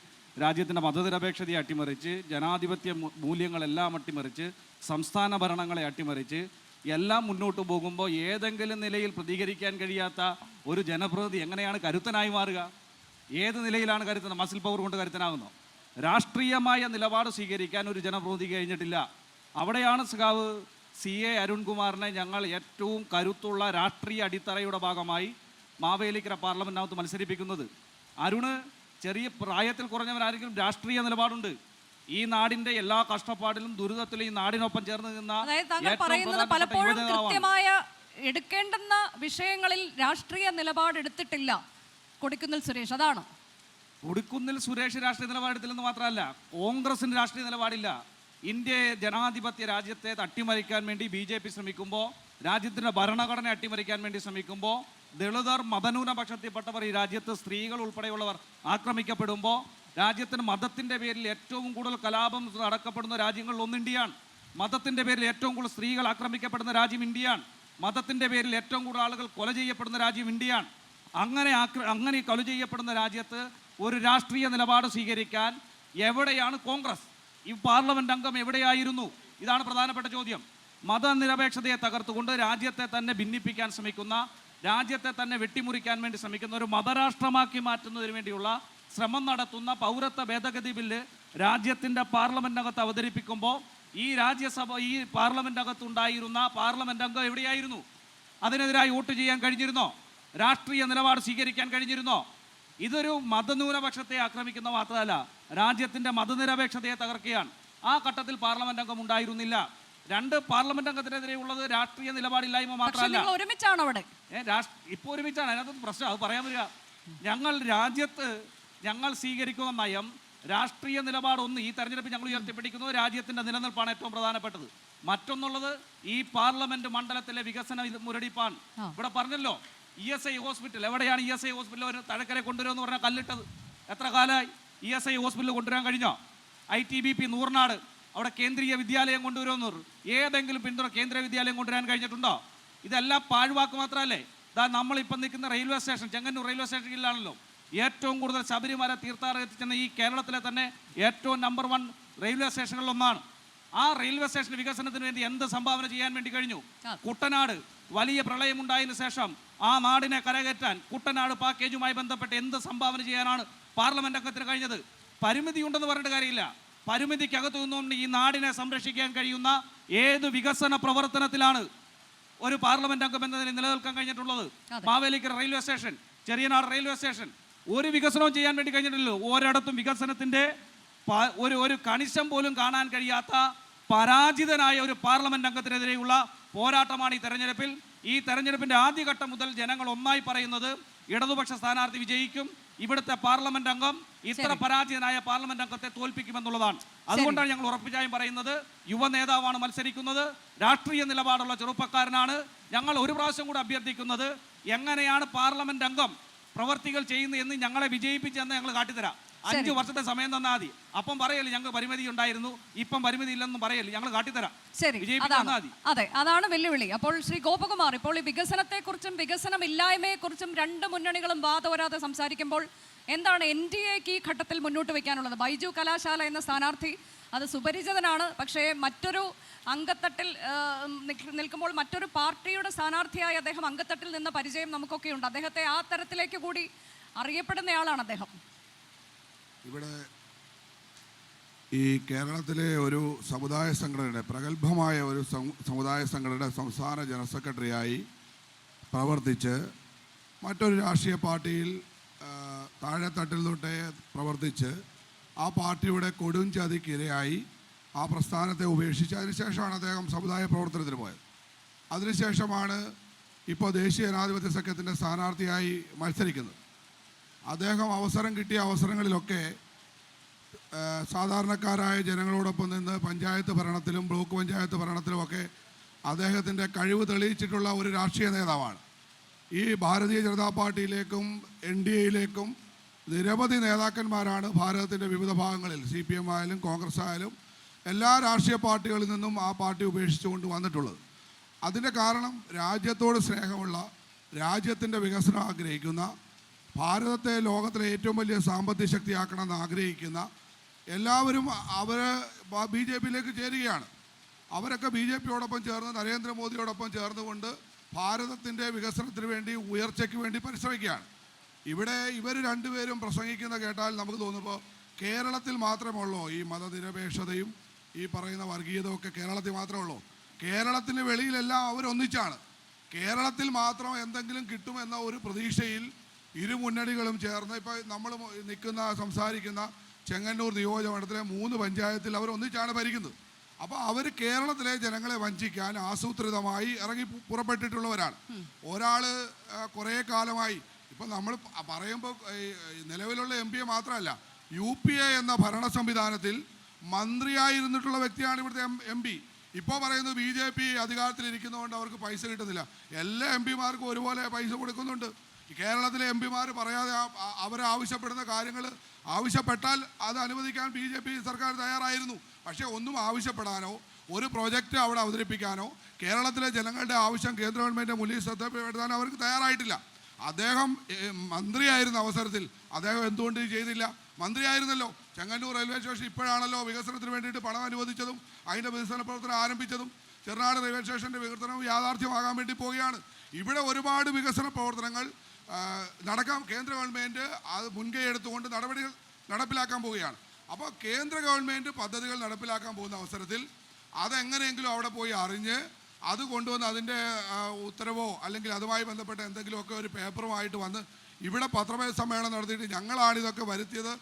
രാജ്യത്തിൻ്റെ മതനിരപേക്ഷതയെ അട്ടിമറിച്ച്, ജനാധിപത്യ മൂല്യങ്ങളെല്ലാം അട്ടിമറിച്ച്, സംസ്ഥാന ഭരണങ്ങളെ അട്ടിമറിച്ച് എല്ലാം മുന്നോട്ട് പോകുമ്പോൾ ഏതെങ്കിലും നിലയിൽ പ്രതികരിക്കാൻ കഴിയാത്ത ഒരു ജനപ്രതിനിധി എങ്ങനെയാണ് കരുത്തനായി മാറുക? ഏത് നിലയിലാണ് കരുത്തൻ? മസിൽ പവർ കൊണ്ട് കരുത്തനാകുന്നു? രാഷ്ട്രീയമായ നിലപാട് സ്വീകരിക്കാൻ ഒരു ജനപ്രതിനിധി കഴിഞ്ഞിട്ടില്ല. അവിടെയാണ് സഖാവ് CA അരുൺകുമാറിനെ ഞങ്ങൾ ഏറ്റവും കരുത്തുള്ള രാഷ്ട്രീയ അടിത്തറയുടെ ഭാഗമായി മാവേലിക്കര പാർലമെൻറ്റിനകത്ത് മത്സരിപ്പിക്കുന്നത്. അരുണ് ചെറിയ പ്രായത്തിൽ കുറഞ്ഞവരാരെങ്കിലും രാഷ്ട്രീയ നിലപാടുണ്ട്. ഈ നാടിന്റെ എല്ലാ കഷ്ടപ്പാടിലും ദുരിതത്തിലും ഈ നാടിനൊപ്പം ചേർന്ന് നിന്ന പലപ്പോഴും കൃത്യമായ എടുക്കേണ്ടുന്ന വിഷയങ്ങളിൽ രാഷ്ട്രീയ നിലപാടെടുത്തിട്ടില്ല കൊടിക്കുന്നിൽ സുരേഷ്. അതാണ് കൊടിക്കുന്നിൽ സുരേഷ് രാഷ്ട്രീയ നിലപാടെടുത്തില്ലെന്ന് മാത്രമല്ല, കോൺഗ്രസിന് രാഷ്ട്രീയ നിലപാടില്ല. ഇന്ത്യ ജനാധിപത്യ രാജ്യത്തെ അട്ടിമറിക്കാൻ വേണ്ടി BJP ശ്രമിക്കുമ്പോൾ, രാജ്യത്തിൻ്റെ ഭരണഘടന അട്ടിമറിക്കാൻ വേണ്ടി ശ്രമിക്കുമ്പോൾ, ദളിതർ, മതന്യൂനപക്ഷത്തിൽപ്പെട്ടവർ, ഈ രാജ്യത്ത് സ്ത്രീകൾ ഉൾപ്പെടെയുള്ളവർ ആക്രമിക്കപ്പെടുമ്പോൾ, രാജ്യത്തിന് മതത്തിൻ്റെ പേരിൽ ഏറ്റവും കൂടുതൽ കലാപം നടക്കപ്പെടുന്ന രാജ്യങ്ങളിൽ ഒന്ന് ഇന്ത്യയാണ്. മതത്തിൻ്റെ പേരിൽ ഏറ്റവും കൂടുതൽ സ്ത്രീകൾ ആക്രമിക്കപ്പെടുന്ന രാജ്യം ഇന്ത്യയാണ്. മതത്തിൻ്റെ പേരിൽ ഏറ്റവും കൂടുതൽ ആളുകൾ കൊല ചെയ്യപ്പെടുന്ന രാജ്യം ഇന്ത്യയാണ്. അങ്ങനെ കൊല ചെയ്യപ്പെടുന്ന രാജ്യത്ത് ഒരു രാഷ്ട്രീയ നിലപാട് സ്വീകരിക്കാൻ എവിടെയാണ് കോൺഗ്രസ്? ഈ പാർലമെൻറ്റ് അംഗം എവിടെയായിരുന്നു? ഇതാണ് പ്രധാനപ്പെട്ട ചോദ്യം. മതനിരപേക്ഷതയെ തകർത്തുകൊണ്ട് രാജ്യത്തെ തന്നെ ഭിന്നിപ്പിക്കാൻ ശ്രമിക്കുന്ന, രാജ്യത്തെ തന്നെ വെട്ടിമുറിക്കാൻ വേണ്ടി ശ്രമിക്കുന്ന, ഒരു മതരാഷ്ട്രമാക്കി മാറ്റുന്നതിന് വേണ്ടിയുള്ള ശ്രമം നടത്തുന്ന പൗരത്വ ഭേദഗതി ബില്ല് രാജ്യത്തിൻ്റെ പാർലമെൻറ്റിനകത്ത് അവതരിപ്പിക്കുമ്പോൾ ഈ പാർലമെൻറ്റിനകത്തുണ്ടായിരുന്ന പാർലമെൻറ്റ് അംഗം എവിടെയായിരുന്നു? അതിനെതിരായി വോട്ട് ചെയ്യാൻ കഴിഞ്ഞിരുന്നോ? രാഷ്ട്രീയ നിലപാട് സ്വീകരിക്കാൻ കഴിഞ്ഞിരുന്നോ? ഇതൊരു മതന്യൂനപക്ഷത്തെ ആക്രമിക്കുന്ന മാത്രമല്ല, രാജ്യത്തിൻ്റെ മതനിരപേക്ഷതയെ തകർക്കുകയാണ്. ആ ഘട്ടത്തിൽ പാർലമെൻറ്റ് അംഗം ഉണ്ടായിരുന്നില്ല. രണ്ട് പാർലമെന്റ് അംഗത്തിനെതിരെ ഉള്ളത് രാഷ്ട്രീയ നിലപാടില്ലായ്മ പക്ഷെ മാത്രമല്ല. നിങ്ങൾ ഒരുമിച്ചാണ് അവിടെ. ഇപ്പോൾ ഒരുമിച്ചാണ്, അതിനകത്ത് പ്രശ്നം. അത് പറയാൻ വരിക, ഞങ്ങൾ സ്വീകരിക്കുന്ന നയം രാഷ്ട്രീയ നിലപാടൊന്ന് ഈ തെരഞ്ഞെടുപ്പിൽ ഞങ്ങൾ ഉയർത്തിപ്പിടിക്കുന്നത് രാജ്യത്തിന്റെ നിലനിൽപ്പാണ് ഏറ്റവും പ്രധാനപ്പെട്ടത്. മറ്റൊന്നുള്ളത് ഈ പാർലമെന്റ് മണ്ഡലത്തിലെ വികസന മുരടിപ്പാണ്. ഇവിടെ പറഞ്ഞല്ലോ ESI ഹോസ്പിറ്റൽ, എവിടെയാണ് ESI ഹോസ്പിറ്റൽ ഒരു തഴക്കരെ കൊണ്ടുവരുമെന്ന് പറഞ്ഞാൽ കല്ലിട്ടത്? എത്ര കാലമായി ESI ഹോസ്പിറ്റൽ കൊണ്ടുവരാൻ കഴിഞ്ഞോ? ITBP നൂർനാട്, അവിടെ കേന്ദ്രീയ വിദ്യാലയം കൊണ്ടുവരുമെന്ന് പറഞ്ഞു. ഏതെങ്കിലും പിന്തുണ കേന്ദ്രീയ വിദ്യാലയം കൊണ്ടുവരാൻ കഴിഞ്ഞിട്ടുണ്ടോ? ഇതെല്ലാം പാഴ്വാക്ക് മാത്രമല്ലേ. നമ്മളിപ്പം നിൽക്കുന്ന റെയിൽവേ സ്റ്റേഷൻ, ചെങ്ങന്നൂർ റെയിൽവേ സ്റ്റേഷനിലാണല്ലോ ഏറ്റവും കൂടുതൽ ശബരിമല തീർത്ഥാടകർ എത്തിച്ചെന്ന ഈ കേരളത്തിലെ തന്നെ ഏറ്റവും നമ്പർ 1 റെയിൽവേ സ്റ്റേഷനുകളിലൊന്നാണ്. ആ റെയിൽവേ സ്റ്റേഷൻ വികസനത്തിന് വേണ്ടി എന്ത് സംഭാവന ചെയ്യാൻ വേണ്ടി കഴിഞ്ഞു? കുട്ടനാട് വലിയ പ്രളയമുണ്ടായതിനു ശേഷം ആ നാടിനെ കരകയറ്റാൻ കുട്ടനാട് പാക്കേജുമായി ബന്ധപ്പെട്ട് എന്ത് സംഭാവന ചെയ്യാനാണ് പാർലമെന്റ് അംഗത്തിന് കഴിഞ്ഞത്? പരിമിതി ഉണ്ടെന്ന് പറഞ്ഞിട്ട് കാര്യമില്ല. പരിമിതിക്കകത്തു നിന്നുകൊണ്ട് ഈ നാടിനെ സംരക്ഷിക്കാൻ കഴിയുന്ന ഏത് വികസന പ്രവർത്തനത്തിലാണ് ഒരു പാർലമെന്റ് അംഗം എന്നതിന് നിലനിൽക്കാൻ കഴിഞ്ഞിട്ടുള്ളത്? Mavelikkara railway station, Cheriyanad railway station, ഒരു വികസനവും ചെയ്യാൻ വേണ്ടി കഴിഞ്ഞിട്ടില്ലല്ലോ. ഒരിടത്തും വികസനത്തിന്റെ ഒരു കണിശം പോലും കാണാൻ കഴിയാത്ത പരാജിതനായ ഒരു പാർലമെന്റ് അംഗത്തിനെതിരെയുള്ള പോരാട്ടമാണ് ഈ തെരഞ്ഞെടുപ്പിൽ. ഈ തെരഞ്ഞെടുപ്പിന്റെ ആദ്യഘട്ടം മുതൽ ജനങ്ങൾ ഒന്നായി പറയുന്നത് ഇടതുപക്ഷ സ്ഥാനാർത്ഥി വിജയിക്കും, ഇവിടുത്തെ പാർലമെന്റ് അംഗം ഇത്ര പരാജിതനായ പാർലമെന്റ് അംഗത്തെ തോൽപ്പിക്കുമെന്നുള്ളതാണ്. അതുകൊണ്ടാണ് ഞങ്ങൾ ഉറപ്പിച്ചായും പറയുന്നത് യുവ നേതാവാണ് മത്സരിക്കുന്നത്, രാഷ്ട്രീയ നിലപാടുള്ള ചെറുപ്പക്കാരനാണ്. ഞങ്ങൾ ഒരു പ്രാവശ്യം കൂടെ അഭ്യർത്ഥിക്കുന്നത്, എങ്ങനെയാണ് പാർലമെന്റ് അംഗം പ്രവർത്തികൾ ചെയ്യുന്നത് എന്ന് ഞങ്ങളെ വിജയിപ്പിച്ചെന്ന് ഞങ്ങൾ കാട്ടിത്തരാം. 5 വർഷത്തെ സമയം തന്നാൽ മതി. അപ്പം പറയല്ലേ ഞങ്ങൾ പരിമിതി ഉണ്ടായിരുന്നു, ഇപ്പം പരിമിതി ഇല്ലെന്നും പറയല്ലേ, ഞങ്ങൾ കാട്ടിത്തരാം. അതെ, അതാണ് വെല്ലുവിളി. അപ്പോൾ ശ്രീ ഗോപകുമാർ, ഇപ്പോൾ ഈ വികസനത്തെക്കുറിച്ചും വികസനമില്ലായ്മയെക്കുറിച്ചും രണ്ട് മുന്നണികളും വാദവരാതെ സംസാരിക്കുമ്പോൾ എന്താണ് NDAക്ക് ഈ ഘട്ടത്തിൽ മുന്നോട്ട് വയ്ക്കാനുള്ളത്? ബൈജു കലാശാല എന്ന സ്ഥാനാർത്ഥി അത് സുപരിചിതനാണ്. പക്ഷേ മറ്റൊരു അംഗത്തട്ടിൽ നിൽക്കുമ്പോൾ മറ്റൊരു പാർട്ടിയുടെ സ്ഥാനാർത്ഥിയായി അദ്ദേഹം അംഗത്തട്ടിൽ നിന്ന പരിചയം നമുക്കൊക്കെ ഉണ്ട്. അദ്ദേഹത്തെ ആ തരത്തിലേക്ക് കൂടി അറിയപ്പെടുന്നയാളാണ് അദ്ദേഹം. ഇവിടെ ഈ കേരളത്തിലെ ഒരു സമുദായ സംഘടനയുടെ പ്രഗത്ഭമായ ഒരു സമുദായ സംഘടനയുടെ സംസ്ഥാന ജനറൽ സെക്രട്ടറിയായി പ്രവർത്തിച്ച് മറ്റൊരു രാഷ്ട്രീയ പാർട്ടിയിൽ താഴെത്തട്ടിൽ തൊട്ടേ പ്രവർത്തിച്ച് ആ പാർട്ടിയുടെ കൊടുംചതിക്കിരയായി ആ പ്രസ്ഥാനത്തെ ഉപേക്ഷിച്ച് അതിനുശേഷമാണ് അദ്ദേഹം സമുദായ പ്രവർത്തനത്തിന് പോയത്. അതിനുശേഷമാണ് ഇപ്പോൾ ദേശീയ ജനാധിപത്യ സഖ്യത്തിൻ്റെ സ്ഥാനാർത്ഥിയായി മത്സരിക്കുന്നത്. അദ്ദേഹം അവസരം കിട്ടിയ അവസരങ്ങളിലൊക്കെ സാധാരണക്കാരായ ജനങ്ങളോടൊപ്പം നിന്ന് പഞ്ചായത്ത് ഭരണത്തിലും ബ്ലോക്ക് പഞ്ചായത്ത് ഭരണത്തിലുമൊക്കെ അദ്ദേഹത്തിൻ്റെ കഴിവ് തെളിയിച്ചിട്ടുള്ള ഒരു രാഷ്ട്രീയ നേതാവാണ്. ഈ ഭാരതീയ ജനതാ പാർട്ടിയിലേക്കും NDAയിലേക്കും നിരവധി നേതാക്കന്മാരാണ് ഭാരതത്തിൻ്റെ വിവിധ ഭാഗങ്ങളിൽ CPM ആയാലും കോൺഗ്രസ് ആയാലും എല്ലാ രാഷ്ട്രീയ പാർട്ടികളിൽ നിന്നും ആ പാർട്ടി ഉപേക്ഷിച്ചുകൊണ്ട് വന്നിട്ടുള്ളത്. അതിൻ്റെ കാരണം രാജ്യത്തോട് സ്നേഹമുള്ള, രാജ്യത്തിൻ്റെ വികസനം ആഗ്രഹിക്കുന്ന, ഭാരതത്തെ ലോകത്തിലെ ഏറ്റവും വലിയ സാമ്പത്തിക ശക്തിയാക്കണമെന്ന് ആഗ്രഹിക്കുന്ന എല്ലാവരും അവർ BJPയിലേക്ക് ചേരുകയാണ്. അവരൊക്കെ BJPയോടൊപ്പം ചേർന്ന് നരേന്ദ്രമോദിയോടൊപ്പം ചേർന്നുകൊണ്ട് ഭാരതത്തിൻ്റെ വികസനത്തിന് വേണ്ടി, ഉയർച്ചയ്ക്ക് വേണ്ടി പരിശ്രമിക്കുകയാണ്. ഇവിടെ ഇവർ രണ്ടുപേരും പ്രസംഗിക്കുന്ന കേട്ടാൽ നമുക്ക് തോന്നുമ്പോൾ കേരളത്തിൽ മാത്രമേ ഉള്ളൂ ഈ മതനിരപേക്ഷതയും ഈ പറയുന്ന വർഗീയതയൊക്കെ കേരളത്തിൽ മാത്രമേ ഉള്ളൂ. കേരളത്തിന് വെളിയിലെല്ലാം അവരൊന്നിച്ചാണ്. കേരളത്തിൽ മാത്രം എന്തെങ്കിലും കിട്ടുമെന്ന ഒരു പ്രതീക്ഷയിൽ ഇരു മുന്നണികളും ചേർന്ന് ഇപ്പോൾ നമ്മൾ സംസാരിക്കുന്ന ചെങ്ങന്നൂർ നിയോജകമണ്ഡലത്തിലെ 3 പഞ്ചായത്തിൽ അവർ ഒന്നിച്ചാണ് ഭരിക്കുന്നത്. അപ്പോൾ അവർ കേരളത്തിലെ ജനങ്ങളെ വഞ്ചിക്കാൻ ആസൂത്രിതമായി ഇറങ്ങി പുറപ്പെട്ടിട്ടുള്ളവരാണ്. ഒരാൾ കുറേ കാലമായി, ഇപ്പം നമ്മൾ പറയുമ്പോൾ നിലവിലുള്ള MP മാത്രമല്ല, UPA എന്ന ഭരണ സംവിധാനത്തിൽ മന്ത്രിയായിരുന്നിട്ടുള്ള വ്യക്തിയാണ് ഇവിടുത്തെ MP. ഇപ്പോൾ പറയുന്നത് BJP അധികാരത്തിലിരിക്കുന്നതുകൊണ്ട് അവർക്ക് പൈസ കിട്ടുന്നില്ല. എല്ലാ MP മാർക്കും ഒരുപോലെ പൈസ കൊടുക്കുന്നുണ്ട്. കേരളത്തിലെ MP പറയാതെ അവരാവശ്യപ്പെടുന്ന കാര്യങ്ങൾ ആവശ്യപ്പെട്ടാൽ അത് അനുവദിക്കാൻ BJP സർക്കാർ തയ്യാറായിരുന്നു. പക്ഷേ ഒന്നും ആവശ്യപ്പെടാനോ ഒരു പ്രോജക്റ്റ് അവിടെ അവതരിപ്പിക്കാനോ കേരളത്തിലെ ജനങ്ങളുടെ ആവശ്യം കേന്ദ്ര ഗവൺമെൻറ്റിൻ്റെ മുന്നിൽ ശ്രദ്ധപ്പെടുത്താനോ അവർക്ക് തയ്യാറായിട്ടില്ല. അദ്ദേഹം മന്ത്രിയായിരുന്ന അവസരത്തിൽ അദ്ദേഹം എന്തുകൊണ്ട് ചെയ്തില്ല? മന്ത്രിയായിരുന്നല്ലോ. ചെങ്ങന്നൂർ റെയിൽവേ സ്റ്റേഷൻ ഇപ്പോഴാണല്ലോ വികസനത്തിന് വേണ്ടിയിട്ട് പണം അനുവദിച്ചതും അതിൻ്റെ വികസന പ്രവർത്തനം ആരംഭിച്ചതും. ചെറുനാട് റെയിൽവേ സ്റ്റേഷൻ്റെ വികസനം യാഥാർത്ഥ്യമാകാൻ വേണ്ടി പോവുകയാണ്. ഇവിടെ ഒരുപാട് വികസന പ്രവർത്തനങ്ങൾ നടക്കാം. കേന്ദ്ര ഗവൺമെൻറ് അത് മുൻകൈ എടുത്തുകൊണ്ട് നടപടികൾ നടപ്പിലാക്കാൻ പോവുകയാണ്. അപ്പോൾ കേന്ദ്ര ഗവൺമെൻറ് പദ്ധതികൾ നടപ്പിലാക്കാൻ പോകുന്ന അവസരത്തിൽ അതെങ്ങനെയെങ്കിലും അവിടെ പോയി അറിഞ്ഞ് അത് കൊണ്ടുവന്ന് അതിൻ്റെ ഉത്തരവോ അല്ലെങ്കിൽ അതുമായി ബന്ധപ്പെട്ട എന്തെങ്കിലുമൊക്കെ ഒരു പേപ്പറുമായിട്ട് വന്ന് ഇവിടെ പത്രമേഖല സമ്മേളനം നടത്തിയിട്ട് ഞങ്ങളാണ് ഇതൊക്കെ വരുത്തിയത്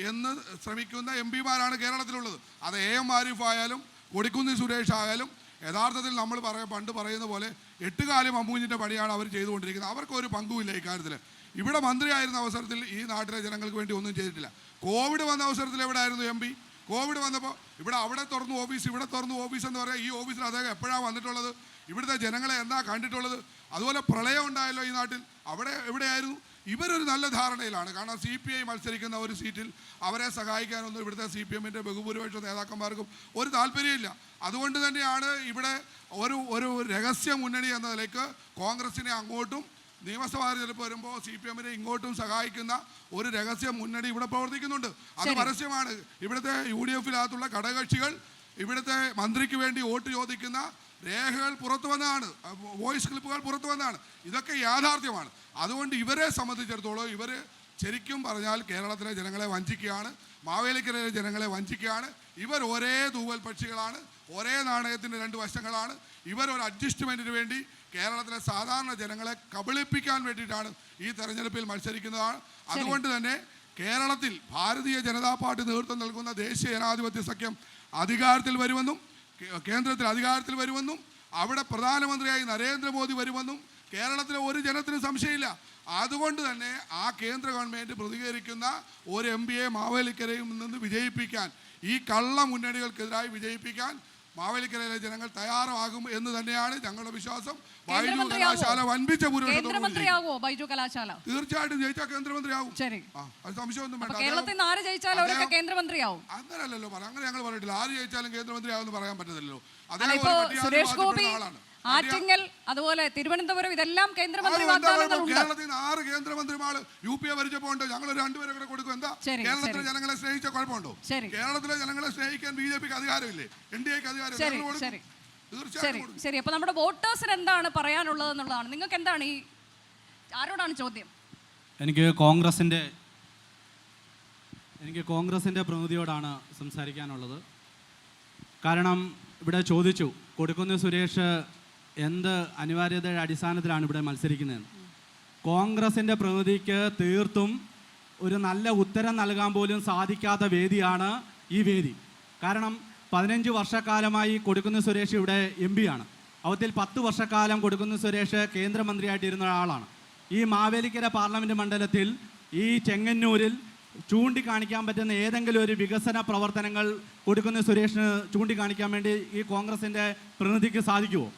എന്ന് ശ്രമിക്കുന്ന MP മാരാണ് കേരളത്തിലുള്ളത്. അത് AM ആരിഫ് ആയാലും കൊടിക്കുന്നിൽ സുരേഷ് ആയാലും യഥാർത്ഥത്തിൽ നമ്മൾ പണ്ട് പറയുന്ന പോലെ 8 കാലം അമ്മൂഞ്ഞിൻ്റെ പണിയാണ് അവർ ചെയ്തുകൊണ്ടിരിക്കുന്നത്. അവർക്കൊരു പങ്കുമില്ല ഇക്കാര്യത്തിൽ. ഇവിടെ മന്ത്രിയായിരുന്ന അവസരത്തിൽ ഈ നാട്ടിലെ ജനങ്ങൾക്ക് വേണ്ടി ഒന്നും ചെയ്തിട്ടില്ല. കോവിഡ് വന്ന അവസരത്തിൽ എവിടെയായിരുന്നു MP? കോവിഡ് വന്നപ്പോൾ അവിടെ തുറന്നു ഓഫീസ്, ഇവിടെ തുറന്നു ഓഫീസ് എന്ന് പറയാം. ഈ ഓഫീസിൽ അദ്ദേഹം എപ്പോഴാണ് വന്നിട്ടുള്ളത്? ഇവിടുത്തെ ജനങ്ങളെ എന്താ കണ്ടിട്ടുള്ളത്? അതുപോലെ പ്രളയം ഉണ്ടായല്ലോ ഈ നാട്ടിൽ, അവിടെ എവിടെയായിരുന്നു? ഇവരൊരു നല്ല ധാരണയിലാണ്. കാരണം CPI മത്സരിക്കുന്ന ഒരു സീറ്റിൽ അവരെ സഹായിക്കാനൊന്നും ഇവിടുത്തെ CPM-ൻ്റെ ബഹുഭൂരിപക്ഷ നേതാക്കന്മാർക്കും ഒരു താല്പര്യമില്ല. അതുകൊണ്ട് തന്നെയാണ് ഇവിടെ ഒരു രഹസ്യ മുന്നണി എന്ന നിലയ്ക്ക് കോൺഗ്രസിനെ അങ്ങോട്ടും നിയമസഭാ തെരഞ്ഞെടുപ്പ് വരുമ്പോൾ CPM-നെ ഇങ്ങോട്ടും സഹായിക്കുന്ന ഒരു രഹസ്യ മുന്നണി ഇവിടെ പ്രവർത്തിക്കുന്നുണ്ട്. അത് പരസ്യമാണ്. ഇവിടുത്തെ UDF-ലുള്ള ഘടകകക്ഷികൾ ഇവിടുത്തെ മന്ത്രിക്ക് വേണ്ടി വോട്ട് ചോദിക്കുന്ന രേഖകൾ പുറത്തു വന്നതാണ്, വോയിസ് ക്ലിപ്പുകൾ പുറത്തു വന്നതാണ്. ഇതൊക്കെ യാഥാർത്ഥ്യമാണ്. അതുകൊണ്ട് ഇവരെ സംബന്ധിച്ചിടത്തോളം ഇവർ ശരിക്കും പറഞ്ഞാൽ കേരളത്തിലെ ജനങ്ങളെ വഞ്ചിക്കുകയാണ്, മാവേലിക്കരയിലെ ജനങ്ങളെ വഞ്ചിക്കുകയാണ്. ഇവർ ഒരേ തൂവൽ പക്ഷികളാണ്, ഒരേ നാണയത്തിൻ്റെ 2 വശങ്ങളാണ്. ഇവരൊരു അഡ്ജസ്റ്റ്മെൻറ്റിന് വേണ്ടി കേരളത്തിലെ സാധാരണ ജനങ്ങളെ കബളിപ്പിക്കാൻ വേണ്ടിയിട്ടാണ് ഈ തെരഞ്ഞെടുപ്പിൽ മത്സരിക്കുന്നതാണ്. അതുകൊണ്ട് തന്നെ കേരളത്തിൽ ഭാരതീയ ജനതാ പാർട്ടി നേതൃത്വം നൽകുന്ന ദേശീയ ജനാധിപത്യ സഖ്യം അധികാരത്തിൽ വരുമെന്നും കേന്ദ്രത്തിൽ അധികാരത്തിൽ വരുമെന്നും അവിടെ പ്രധാനമന്ത്രിയായി നരേന്ദ്രമോദി വരുമെന്നും കേരളത്തിലെ ഒരു ജനത്തിന് സംശയമില്ല. അതുകൊണ്ട് തന്നെ ആ കേന്ദ്ര ഗവൺമെൻറ് പ്രതികരിക്കുന്ന ഒരു MP-യെ മാവേലിക്കരയിൽ നിന്ന് വിജയിപ്പിക്കാൻ, ഈ കള്ള മുന്നണികൾക്കെതിരായി വിജയിപ്പിക്കാൻ മാവേലിക്കരയിലെ ജനങ്ങൾ തയ്യാറാകും എന്ന് തന്നെയാണ് ഞങ്ങളുടെ വിശ്വാസം. ബൈജു കലാശാല വൻപിച്ച കലാശാല തീർച്ചയായിട്ടും ജയിച്ചാൽ കേന്ദ്രമന്ത്രിയാകും. അത് സംശയമൊന്നും വേണ്ട. അങ്ങനെയല്ലല്ലോ പറയാം, അങ്ങനെ ഞങ്ങൾ പറഞ്ഞിട്ടില്ല. ആര് ജയിച്ചാലും കേന്ദ്രമന്ത്രിയാകും എന്ന് പറയാൻ പറ്റത്തില്ലല്ലോ. സുരേഷ് ഗോപി, ആറ്റിങ്ങൽ, അതുപോലെ തിരുവനന്തപുരം, ഇതെല്ലാം കേന്ദ്രമന്ത്രി വാഗ്ദാനങ്ങളുണ്ട്. കേരളത്തിൽ നിന്ന് 6 കേന്ദ്രമന്ത്രിമാർ UP-യെ ഭരിച്ചപ്പോണ്ട്. ഞങ്ങൾ 2 പേരെ കൂടെ കൊടുക്കും. എന്താ കേരളത്തിലെ ജനങ്ങളെ സ്നേഹിച്ച കുഴപ്പമുണ്ടോ? കേരളത്തിലെ ജനങ്ങളെ സ്നേഹിക്കാൻ BJP-ക്ക് അധികാരമില്ലേ? NDA-ക്ക് അധികാരം. ശരി, അപ്പൊ നമ്മുടെ വോട്ടേഴ്സിന് എന്താണ് പറയാനുള്ളത് എന്നുള്ളതാണ്. നിങ്ങൾക്ക് എന്താണ് ആരോടാണ് ചോദ്യം? എനിക്ക് കോൺഗ്രസിൻ്റെ പ്രതിനിധിയോടാണ് സംസാരിക്കാനുള്ളത്. കാരണം ഇവിടെ ചോദിച്ചു കൊടിക്കുന്നിൽ സുരേഷ് എന്ത് അനിവാര്യതയുടെ അടിസ്ഥാനത്തിലാണ് ഇവിടെ മത്സരിക്കുന്നതെന്ന്. കോൺഗ്രസിൻ്റെ പ്രതിനിധിക്ക് തീർത്തും ഒരു നല്ല ഉത്തരം നൽകാൻ പോലും സാധിക്കാത്ത വേദിയാണ് ഈ വേദി. കാരണം 15 വർഷക്കാലമായി കൊടിക്കുന്നിൽ സുരേഷ് ഇവിടെ MP-ആണ്. അവത്തിൽ 10 വർഷക്കാലം കൊടിക്കുന്നിൽ സുരേഷ് കേന്ദ്രമന്ത്രിയായിട്ടിരുന്ന ഒരാളാണ്. ഈ മാവേലിക്കര പാർലമെൻറ്റ് മണ്ഡലത്തിൽ ഈ ചെങ്ങന്നൂരിൽ ചൂണ്ടിക്കാണിക്കാൻ പറ്റുന്ന ഏതെങ്കിലും ഒരു വികസന പ്രവർത്തനങ്ങൾ കൊടിക്കുന്നിൽ സുരേഷിന് ചൂണ്ടിക്കാണിക്കാൻ വേണ്ടി ഈ കോൺഗ്രസിൻ്റെ പ്രതിനിധിക്ക് സാധിക്കുമോ?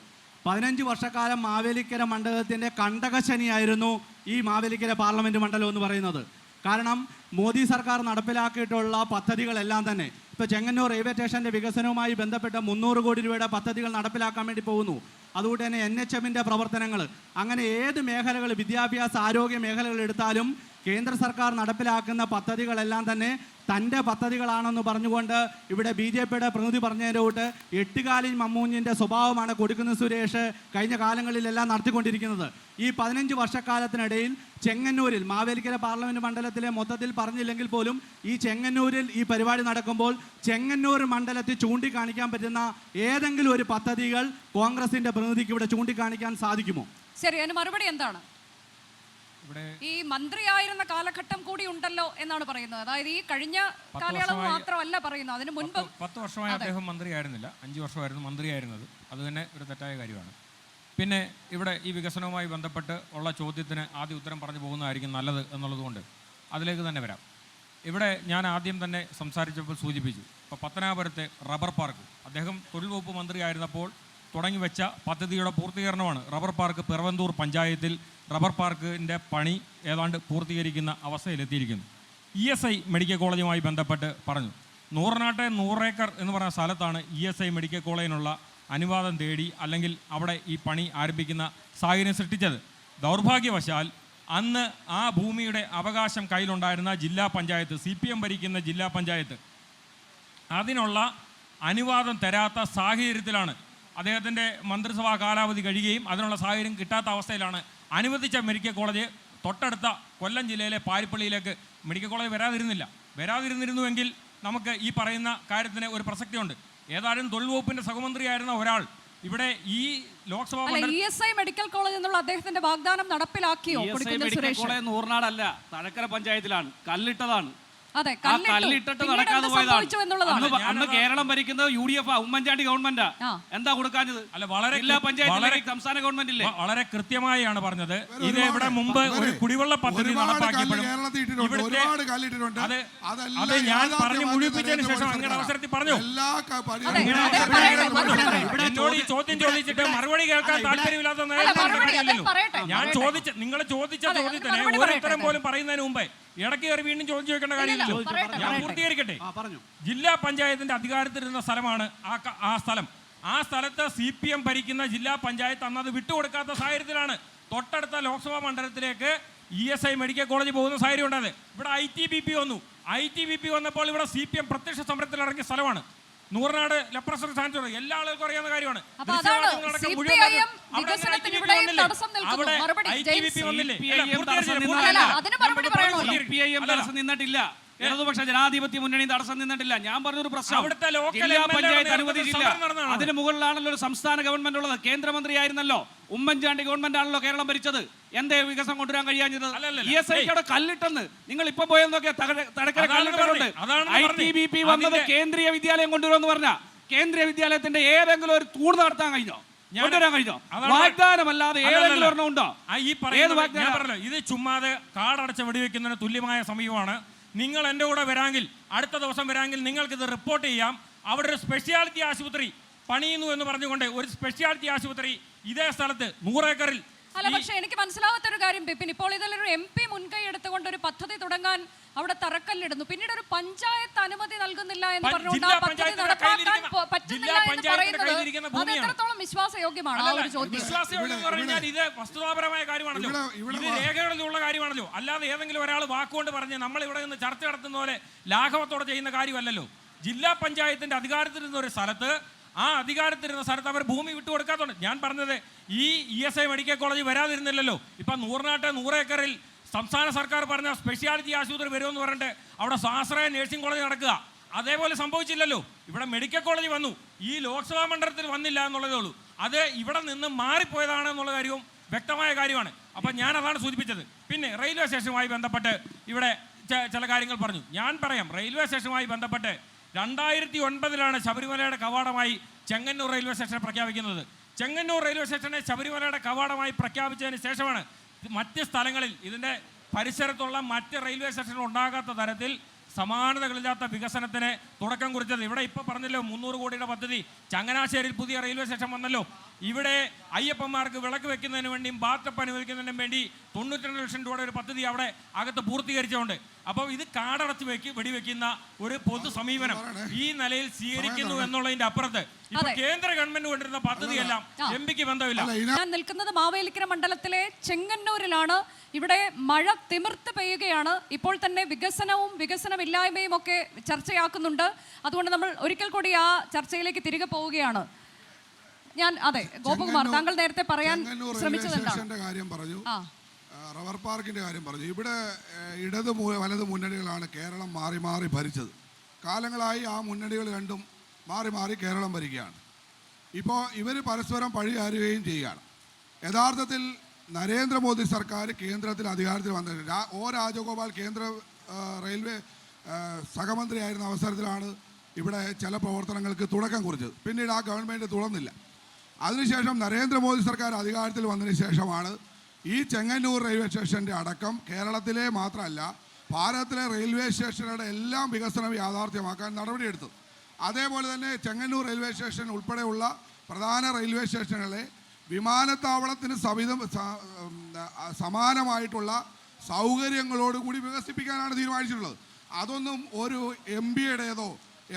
15 വർഷക്കാലം മാവേലിക്കര മണ്ഡലത്തിൻ്റെ കണ്ടകശനിയായിരുന്നു ഈ മാവേലിക്കര പാർലമെൻറ്റ് മണ്ഡലം എന്ന് പറയുന്നത്. കാരണം മോദി സർക്കാർ നടപ്പിലാക്കിയിട്ടുള്ള പദ്ധതികളെല്ലാം തന്നെ ഇപ്പോൾ ചെങ്ങന്നൂർ റെയിൽവേ സ്റ്റേഷൻ്റെ വികസനവുമായി ബന്ധപ്പെട്ട 300 കോടി രൂപയുടെ പദ്ധതികൾ നടപ്പിലാക്കാൻ വേണ്ടി പോകുന്നു. അതുകൊണ്ട് തന്നെ NHM-ൻ്റെ പ്രവർത്തനങ്ങൾ, അങ്ങനെ ഏത് മേഖലകൾ, വിദ്യാഭ്യാസ ആരോഗ്യ മേഖലകൾ എടുത്താലും കേന്ദ്ര സർക്കാർ നടപ്പിലാക്കുന്ന പദ്ധതികളെല്ലാം തന്നെ തൻ്റെ പദ്ധതികളാണെന്ന് പറഞ്ഞുകൊണ്ട് ഇവിടെ BJP-യുടെ പ്രതിനിധി പറഞ്ഞതിൻ്റെ കൂട്ട് 8 കാലിൽ മമ്മൂഞ്ഞിൻ്റെ സ്വഭാവമാണ് കൊടിക്കുന്നിൽ സുരേഷ് കഴിഞ്ഞ കാലങ്ങളിലെല്ലാം നടത്തിക്കൊണ്ടിരിക്കുന്നത്. ഈ 15 വർഷക്കാലത്തിനിടയിൽ ചെങ്ങന്നൂരിൽ, മാവേലിക്കര പാർലമെൻറ്റ് മണ്ഡലത്തിലെ മൊത്തത്തിൽ പറഞ്ഞില്ലെങ്കിൽ പോലും ഈ ചെങ്ങന്നൂരിൽ ഈ പരിപാടി നടക്കുമ്പോൾ ചെങ്ങന്നൂർ മണ്ഡലത്തിൽ ചൂണ്ടിക്കാണിക്കാൻ പറ്റുന്ന ഏതെങ്കിലും ഒരു പദ്ധതികൾ കോൺഗ്രസിൻ്റെ പ്രതിനിധിക്ക് ഇവിടെ ചൂണ്ടിക്കാണിക്കാൻ സാധിക്കുമോ? ശരി, അതിന് മറുപടി എന്താണ്? ഈ മന്ത്രിയായിരുന്ന കാലഘട്ടം കൂടി ഉണ്ടല്ലോ എന്നാണ് പറയുന്നത്. അതായത് ഈ കഴിഞ്ഞ കാലയളവ് മാത്രമല്ല പറയുന്നത്, അതിന് മുൻപ് 10 വർഷമായി അദ്ദേഹം മന്ത്രിയായിരുന്നില്ല, 5 വർഷമായിരുന്നു മന്ത്രിയായിരുന്നത്. അത് തന്നെ ഒരു തെറ്റായ കാര്യമാണ്. പിന്നെ ഇവിടെ ഈ വികസനവുമായി ബന്ധപ്പെട്ട് ഉള്ള ചോദ്യത്തിന് ആദ്യം ഉത്തരം പറഞ്ഞു പോകുന്നതായിരിക്കും നല്ലത് എന്നുള്ളതുകൊണ്ട് അതിലേക്ക് തന്നെ വരാം. ഇവിടെ ഞാൻ ആദ്യം തന്നെ സംസാരിച്ചപ്പോൾ സൂചിപ്പിച്ചു, ഇപ്പോൾ പത്തനാപുരത്തെ റബ്ബർ പാർക്ക് അദ്ദേഹം തൊഴിൽ വകുപ്പ് മന്ത്രിയായിരുന്നപ്പോൾ തുടങ്ങി വെച്ച പദ്ധതിയുടെ പൂർത്തീകരണമാണ്. റബ്ബർ പാർക്ക് പിറവന്തൂർ പഞ്ചായത്തിൽ റബ്ബർ പാർക്കിൻ്റെ പണി ഏതാണ്ട് പൂർത്തീകരിക്കുന്ന അവസ്ഥയിലെത്തിയിരിക്കുന്നു. ESI മെഡിക്കൽ കോളേജുമായി ബന്ധപ്പെട്ട് പറഞ്ഞു, 100 ഏക്കർ എന്ന് പറയുന്ന സ്ഥലത്താണ് ESI മെഡിക്കൽ കോളേജിനുള്ള അനുവാദം തേടി അല്ലെങ്കിൽ അവിടെ ഈ പണി ആരംഭിക്കുന്ന സാഹചര്യം സൃഷ്ടിച്ചത്. ദൗർഭാഗ്യവശാൽ അന്ന് ആ ഭൂമിയുടെ അവകാശം കയ്യിലുണ്ടായിരുന്ന ജില്ലാ പഞ്ചായത്ത്, CPM ഭരിക്കുന്ന ജില്ലാ പഞ്ചായത്ത്, അതിനുള്ള അനുവാദം തരാത്ത സാഹചര്യത്തിലാണ് അദ്ദേഹത്തിൻ്റെ മന്ത്രിസഭാ കാലാവധി കഴിയുകയും അതിനുള്ള സാഹചര്യം കിട്ടാത്ത അവസ്ഥയിലാണ് അനുവദിച്ച മെഡിക്കൽ കോളേജ് തൊട്ടടുത്ത കൊല്ലം ജില്ലയിലെ പാരിപ്പള്ളിയിലേക്ക് മെഡിക്കൽ കോളേജ് വരാതിരുന്നിരുന്നുവെങ്കിൽ നമുക്ക് ഈ പറയുന്ന കാര്യത്തിന് ഒരു പ്രസക്തിയുണ്ട്. ഏതായാലും തൊഴിൽ വകുപ്പിൻ്റെ സഹമന്ത്രിയായിരുന്ന ഒരാൾ ഇവിടെ ഈ ലോക്സഭാ ESI മെഡിക്കൽ കോളേജ് എന്നുള്ള അദ്ദേഹത്തിന്റെ വാഗ്ദാനം നടപ്പിലാക്കിയോ? മെഡിക്കൽ കോളേജ് നൂറിനാടല്ല, തഴക്കര പഞ്ചായത്തിലാണ്, കല്ലിട്ടതാണ്. അതെ, ആ കല്ലിട്ടിട്ട് പിന്നീട് നടക്കാതെ എന്ത് പോയതാണ്. സംഭവിച്ചു എന്നുള്ളതാണ്. അന്ന് കേരളം ഭരിക്കുന്നത് UDF ഉമ്മൻചാണ്ടി ഗവൺമെന്റാ. ആ. എന്താ കൊടുക്കാഞ്ഞത്? അല്ല, വളരെ ജില്ലാ പഞ്ചായത്ത് സംസ്ഥാന ഗവൺമെന്റ് ഇല്ലേ? വളരെ കൃത്യമായാണ് പറഞ്ഞത്. ഇത് ഇവിടെ മുമ്പ് ഒരു കുടിവെള്ള പദ്ധതി നടപ്പാക്കിയപ്പോഴും ഒരുപാട് കല്ലിട്ടിട്ടുണ്ട്. അത് ഞാൻ പറഞ്ഞു മുഴുവിപ്പിച്ചതിന് ശേഷം അങ്ങനെ അവസരത്തിൽ പറഞ്ഞു. എന്നോട് ഈ ചോദ്യം ചോദിച്ചിട്ട് മറുപടി കേൾക്കാൻ താല്പര്യമില്ലാത്ത ഞാൻ നിങ്ങൾ ചോദിച്ച ചോദ്യത്തിന് ഓരോരുത്തരും പോലും പറയുന്നതിന് മുമ്പേ ഇടയ്ക്ക് കയറി വീണ്ടും ചോദ്യം ചോദിക്കേണ്ട കാര്യമില്ലല്ലോ. ഞാൻ പൂർത്തീകരിക്കട്ടെ. ജില്ലാ പഞ്ചായത്തിന്റെ അധികാരത്തിലിരുന്ന സ്ഥലമാണ് ആ സ്ഥലം. ആ സ്ഥലത്ത് CPM ഭരിക്കുന്ന ജില്ലാ പഞ്ചായത്ത് അന്നത് വിട്ടുകൊടുക്കാത്ത സാഹചര്യത്തിലാണ് തൊട്ടടുത്ത ലോക്സഭാ മണ്ഡലത്തിലേക്ക് ESI മെഡിക്കൽ കോളേജ് പോകുന്ന സാഹചര്യം ഉണ്ടായത്. ഇവിടെ ITBP വന്നു. ITBP വന്നപ്പോൾ ഇവിടെ CPM പ്രത്യക്ഷ സമരത്തിൽ ഇറങ്ങിയ സ്ഥലമാണ്. നൂറിനാട് ലെപ്രസറി സ്ഥാനത്തുള്ള എല്ലാ ആളുകൾക്കും അറിയാവുന്ന കാര്യമാണ്. നിന്നിട്ടില്ല. ഇടതുപക്ഷ ജനാധിപത്യ മുന്നണി തടസ്സം നിന്നിട്ടില്ല. ഞാൻ പറഞ്ഞൊരു പ്രശ്നം, അവിടുത്തെ ജില്ലാ പഞ്ചായത്ത് അനുവദിച്ചില്ല. അതിന് മുകളിലാണല്ലോ ഒരു സംസ്ഥാന ഗവൺമെന്റ് ഉള്ളത്. കേന്ദ്രമന്ത്രിയായിരുന്നല്ലോ ഉമ്മൻചാണ്ടി ഗവൺമെന്റ് ആണല്ലോ കേരളം ഭരിച്ചത്. എന്തേ വികസനം കൊണ്ടുവരാൻ കഴിയാഞ്ഞത്? ESI കല്ലിട്ടെന്ന് നിങ്ങൾ ഇപ്പൊ പോയെന്നൊക്കെ തടക്കര കല്ലിട്ടുണ്ട്. ITBP വന്നത് കേന്ദ്രീയ വിദ്യാലയം കൊണ്ടുവരുമെന്ന് പറഞ്ഞ കേന്ദ്രീയ വിദ്യാലയത്തിന്റെ ഏതെങ്കിലും ഒരു തൂണ് നടത്താൻ കഴിഞ്ഞോ? കൊണ്ടുവരാൻ കഴിഞ്ഞോ? വാഗ്ദാനമല്ലാതെ ഏതെങ്കിലും ഒരെണ്ണം ഉണ്ടോ? ഇത് ചുമ്മാതെ കാടടച്ച വെടിവെക്കുന്നതിന് തുല്യമായ സമയമാണ്. നിങ്ങൾ എൻ്റെ കൂടെ വരാമെങ്കിൽ, അടുത്ത ദിവസം വരാമെങ്കിൽ നിങ്ങൾക്കിത് റിപ്പോർട്ട് ചെയ്യാം. അവിടെ ഒരു സ്പെഷ്യാലിറ്റി ആശുപത്രി പണിയുന്നു എന്ന് പറഞ്ഞുകൊണ്ട് ഒരു സ്പെഷ്യാലിറ്റി ആശുപത്രി ഇതേ സ്ഥലത്ത് 100 ഏക്കറിൽ. അല്ല, പക്ഷെ എനിക്ക് മനസ്സിലാവാത്ത ഒരു കാര്യം ബിപിൻ, ഇപ്പോൾ ഇതിലൊരു MP മുൻകൈ എടുത്തുകൊണ്ട് ഒരു പദ്ധതി തുടങ്ങാൻ അവിടെ തറക്കല്ലിടുന്നു. പിന്നീട് ഒരു പഞ്ചായത്ത് അനുമതി നൽകുന്നില്ല എന്ന് പറഞ്ഞുകൊണ്ട് ആ പദ്ധതി നടപ്പാക്കാൻ പറ്റുന്നില്ല എന്ന് പറയുന്നത് അത് എത്രത്തോളം വിശ്വാസയോഗ്യമാണ്? ആ ഒരു ചോദ്യം വിശ്വാസയോഗ്യം എന്ന് പറഞ്ഞാൽ ഇത് വസ്തുതാപരമായ കാര്യമാണല്ലോ, ഇത് രേഖകളിലുള്ള കാര്യമാണല്ലോ. അല്ലാതെ ഏതെങ്കിലും ഒരാൾ വാക്കുകൊണ്ട് പറഞ്ഞ് നമ്മൾ ഇവിടെ നിന്ന് ചർച്ച നടത്തുന്ന പോലെ ലാഘവത്തോടെ ചെയ്യുന്ന കാര്യമല്ലല്ലോ. ജില്ലാ പഞ്ചായത്തിന്റെ അധികാരത്തിലിരുന്ന ഒരു സ്ഥലത്ത് ആ അധികാരത്തിരുന്ന സ്ഥലത്ത് അവർ ഭൂമി വിട്ടുകൊടുക്കാത്തതുകൊണ്ട് ഞാൻ പറഞ്ഞത് ഈ ESI മെഡിക്കൽ കോളേജ് വരാതിരുന്നില്ലല്ലോ. ഇപ്പം നൂറിനാട്ടെ 100 ഏക്കറിൽ സംസ്ഥാന സർക്കാർ പറഞ്ഞ സ്പെഷ്യാലിറ്റി ആശുപത്രി വരുമെന്ന് പറഞ്ഞിട്ട് അവിടെ സ്വാശ്രയ നഴ്സിംഗ് കോളേജ് നടക്കുക. അതേപോലെ സംഭവിച്ചില്ലല്ലോ. ഇവിടെ മെഡിക്കൽ കോളേജ് വന്നു, ഈ ലോക്സഭാ മണ്ഡലത്തിൽ വന്നില്ല എന്നുള്ളതേ ഉള്ളൂ. അത് ഇവിടെ നിന്ന് മാറിപ്പോയതാണ് എന്നുള്ള കാര്യവും വ്യക്തമായ കാര്യമാണ്. അപ്പം ഞാൻ അതാണ് സൂചിപ്പിച്ചത്. പിന്നെ റെയിൽവേ സ്റ്റേഷനുമായി ബന്ധപ്പെട്ട് ഇവിടെ ചില കാര്യങ്ങൾ പറഞ്ഞു. ഞാൻ പറയാം, റെയിൽവേ സ്റ്റേഷനുമായി ബന്ധപ്പെട്ട് 2009 ശബരിമലയുടെ കവാടമായി ചെങ്ങന്നൂർ റെയിൽവേ സ്റ്റേഷനെ പ്രഖ്യാപിക്കുന്നത്. ചെങ്ങന്നൂർ റെയിൽവേ സ്റ്റേഷനെ ശബരിമലയുടെ കവാടമായി പ്രഖ്യാപിച്ചതിന് ശേഷമാണ് മറ്റ് സ്ഥലങ്ങളിൽ ഇതിൻ്റെ പരിസരത്തുള്ള മറ്റ് റെയിൽവേ സ്റ്റേഷനുകൾ ഉണ്ടാകാത്ത തരത്തിൽ സമാനതകളില്ലാത്ത വികസനത്തിന് തുടക്കം കുറിച്ചത്. ഇവിടെ ഇപ്പോൾ പറഞ്ഞല്ലോ 300 കോടിയുടെ പദ്ധതി. ചങ്ങനാശ്ശേരിയിൽ പുതിയ റെയിൽവേ സ്റ്റേഷൻ വന്നല്ലോ. ഇവിടെ അയ്യപ്പന്മാർക്ക് വിളക്ക് വെക്കുന്നതിന് വേണ്ടിയും ബാത്തപ്പ് അനുവദിക്കുന്നതിനും വേണ്ടി 92 ലക്ഷം രൂപയുടെ ഒരു പദ്ധതി അവിടെ അകത്ത് പൂർത്തീകരിച്ചുകൊണ്ട്. അപ്പോൾ ഇത് കാടടച്ച് വെടിവെക്കുന്ന ഒരു പൊതു സമീപനം ഈ നിലയിൽ സ്വീകരിക്കുന്നു എന്നുള്ളതിന്റെ അപ്പുറത്ത് ഇപ്പൊ കേന്ദ്ര ഗവൺമെന്റ് കൊണ്ടിരുന്ന പദ്ധതിയെല്ലാം എംപിക്ക് ബന്ധമില്ല. ഞാൻ നിൽക്കുന്നത് മാവേലിക്കര മണ്ഡലത്തിലെ ചെങ്ങന്നൂരിലാണ്. ഇവിടെ മഴ തിമിർത്ത് പെയ്യുകയാണ്. ഇപ്പോൾ തന്നെ വികസനവും വികസനമില്ലായ്മയും ഒക്കെ ചർച്ചയാക്കുന്നുണ്ട്. അതുകൊണ്ട് നമ്മൾ ഒരിക്കൽ കൂടി ആ ചർച്ചയിലേക്ക് തിരികെ പോവുകയാണ്. ഗോപകുമാർ, താങ്കൾ നേരത്തെ പറയാൻ ശ്രമിച്ചതിന്റെ കാര്യം പറഞ്ഞു, റബ്ബർ പാർക്കിന്റെ കാര്യം പറഞ്ഞു. ഇവിടെ ഇടത് വലത് മുന്നണികളാണ് കേരളം മാറി മാറി ഭരിച്ചത്. കാലങ്ങളായി ആ മുന്നണികൾ രണ്ടും മാറി മാറി കേരളം ഭരിക്കുകയാണ്. ഇപ്പോൾ ഇവർ പരസ്പരം പഴിയാരുകയും ചെയ്യുകയാണ്. യഥാർത്ഥത്തിൽ നരേന്ദ്രമോദി സർക്കാർ കേന്ദ്രത്തിൽ അധികാരത്തിൽ വന്നിട്ടുണ്ട്. രാജഗോപാൽ കേന്ദ്ര റെയിൽവേ സഹമന്ത്രിയായിരുന്ന അവസരത്തിലാണ് ഇവിടെ ചില പ്രവർത്തനങ്ങൾക്ക് തുടക്കം കുറിച്ചത്. പിന്നീട് ആ ഗവൺമെൻറ് തുടർന്നില്ല. അതിനുശേഷം നരേന്ദ്രമോദി സർക്കാർ അധികാരത്തിൽ വന്നതിന് ശേഷമാണ് ഈ ചെങ്ങന്നൂർ റെയിൽവേ സ്റ്റേഷൻ്റെ അടക്കം കേരളത്തിലെ മാത്രമല്ല ഭാരതത്തിലെ റെയിൽവേ സ്റ്റേഷനുകളുടെ എല്ലാം വികസനം യാഥാർത്ഥ്യമാക്കാൻ നടപടിയെടുത്തത്. അതേപോലെ തന്നെ ചെങ്ങന്നൂർ റെയിൽവേ സ്റ്റേഷൻ ഉൾപ്പെടെയുള്ള പ്രധാന റെയിൽവേ സ്റ്റേഷനുകളെ വിമാനത്താവളത്തിന് സമാനമായിട്ടുള്ള സൗകര്യങ്ങളോടുകൂടി വികസിപ്പിക്കാനാണ് തീരുമാനിച്ചിട്ടുള്ളത്. അതൊന്നും ഒരു MPയുടേതോ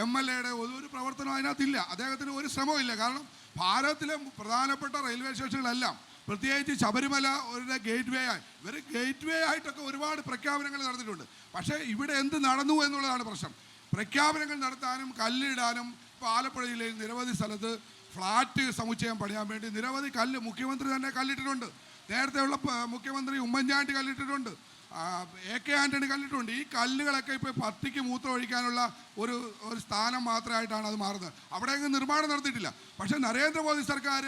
MLAയുടെയോ ഒരു പ്രവർത്തനം അതിനകത്തില്ല. അദ്ദേഹത്തിന് ഒരു ശ്രമമില്ല. കാരണം ഭാരതത്തിലെ പ്രധാനപ്പെട്ട റെയിൽവേ സ്റ്റേഷനുകളെല്ലാം പ്രത്യേകിച്ച് ശബരിമല ഒരു ഗേറ്റ് വേ ആയിട്ടൊക്കെ ഒരുപാട് പ്രഖ്യാപനങ്ങൾ നടന്നിട്ടുണ്ട്. പക്ഷേ ഇവിടെ എന്ത് നടന്നു എന്നുള്ളതാണ് പ്രശ്നം. പ്രഖ്യാപനങ്ങൾ നടത്താനും കല്ലിടാനും ഇപ്പോൾ ആലപ്പുഴ ജില്ലയിൽ നിരവധി സ്ഥലത്ത് ഫ്ലാറ്റ് സമുച്ചയം പണിയാൻ വേണ്ടി നിരവധി മുഖ്യമന്ത്രി തന്നെ കല്ലിട്ടിട്ടുണ്ട്. നേരത്തെയുള്ള മുഖ്യമന്ത്രി ഉമ്മൻചാണ്ടി കല്ലിട്ടിട്ടുണ്ട്, AK ആൻ്റണി കല്ലിട്ടുണ്ട്. ഈ കല്ലുകളൊക്കെ ഇപ്പോൾ പത്തിക്ക് മൂത്രം ഒഴിക്കാനുള്ള ഒരു സ്ഥാനം മാത്രമായിട്ടാണ് അത് മാറുന്നത്. അവിടെയെങ്കിലും നിർമ്മാണം നടത്തിയിട്ടില്ല. പക്ഷേ നരേന്ദ്രമോദി സർക്കാർ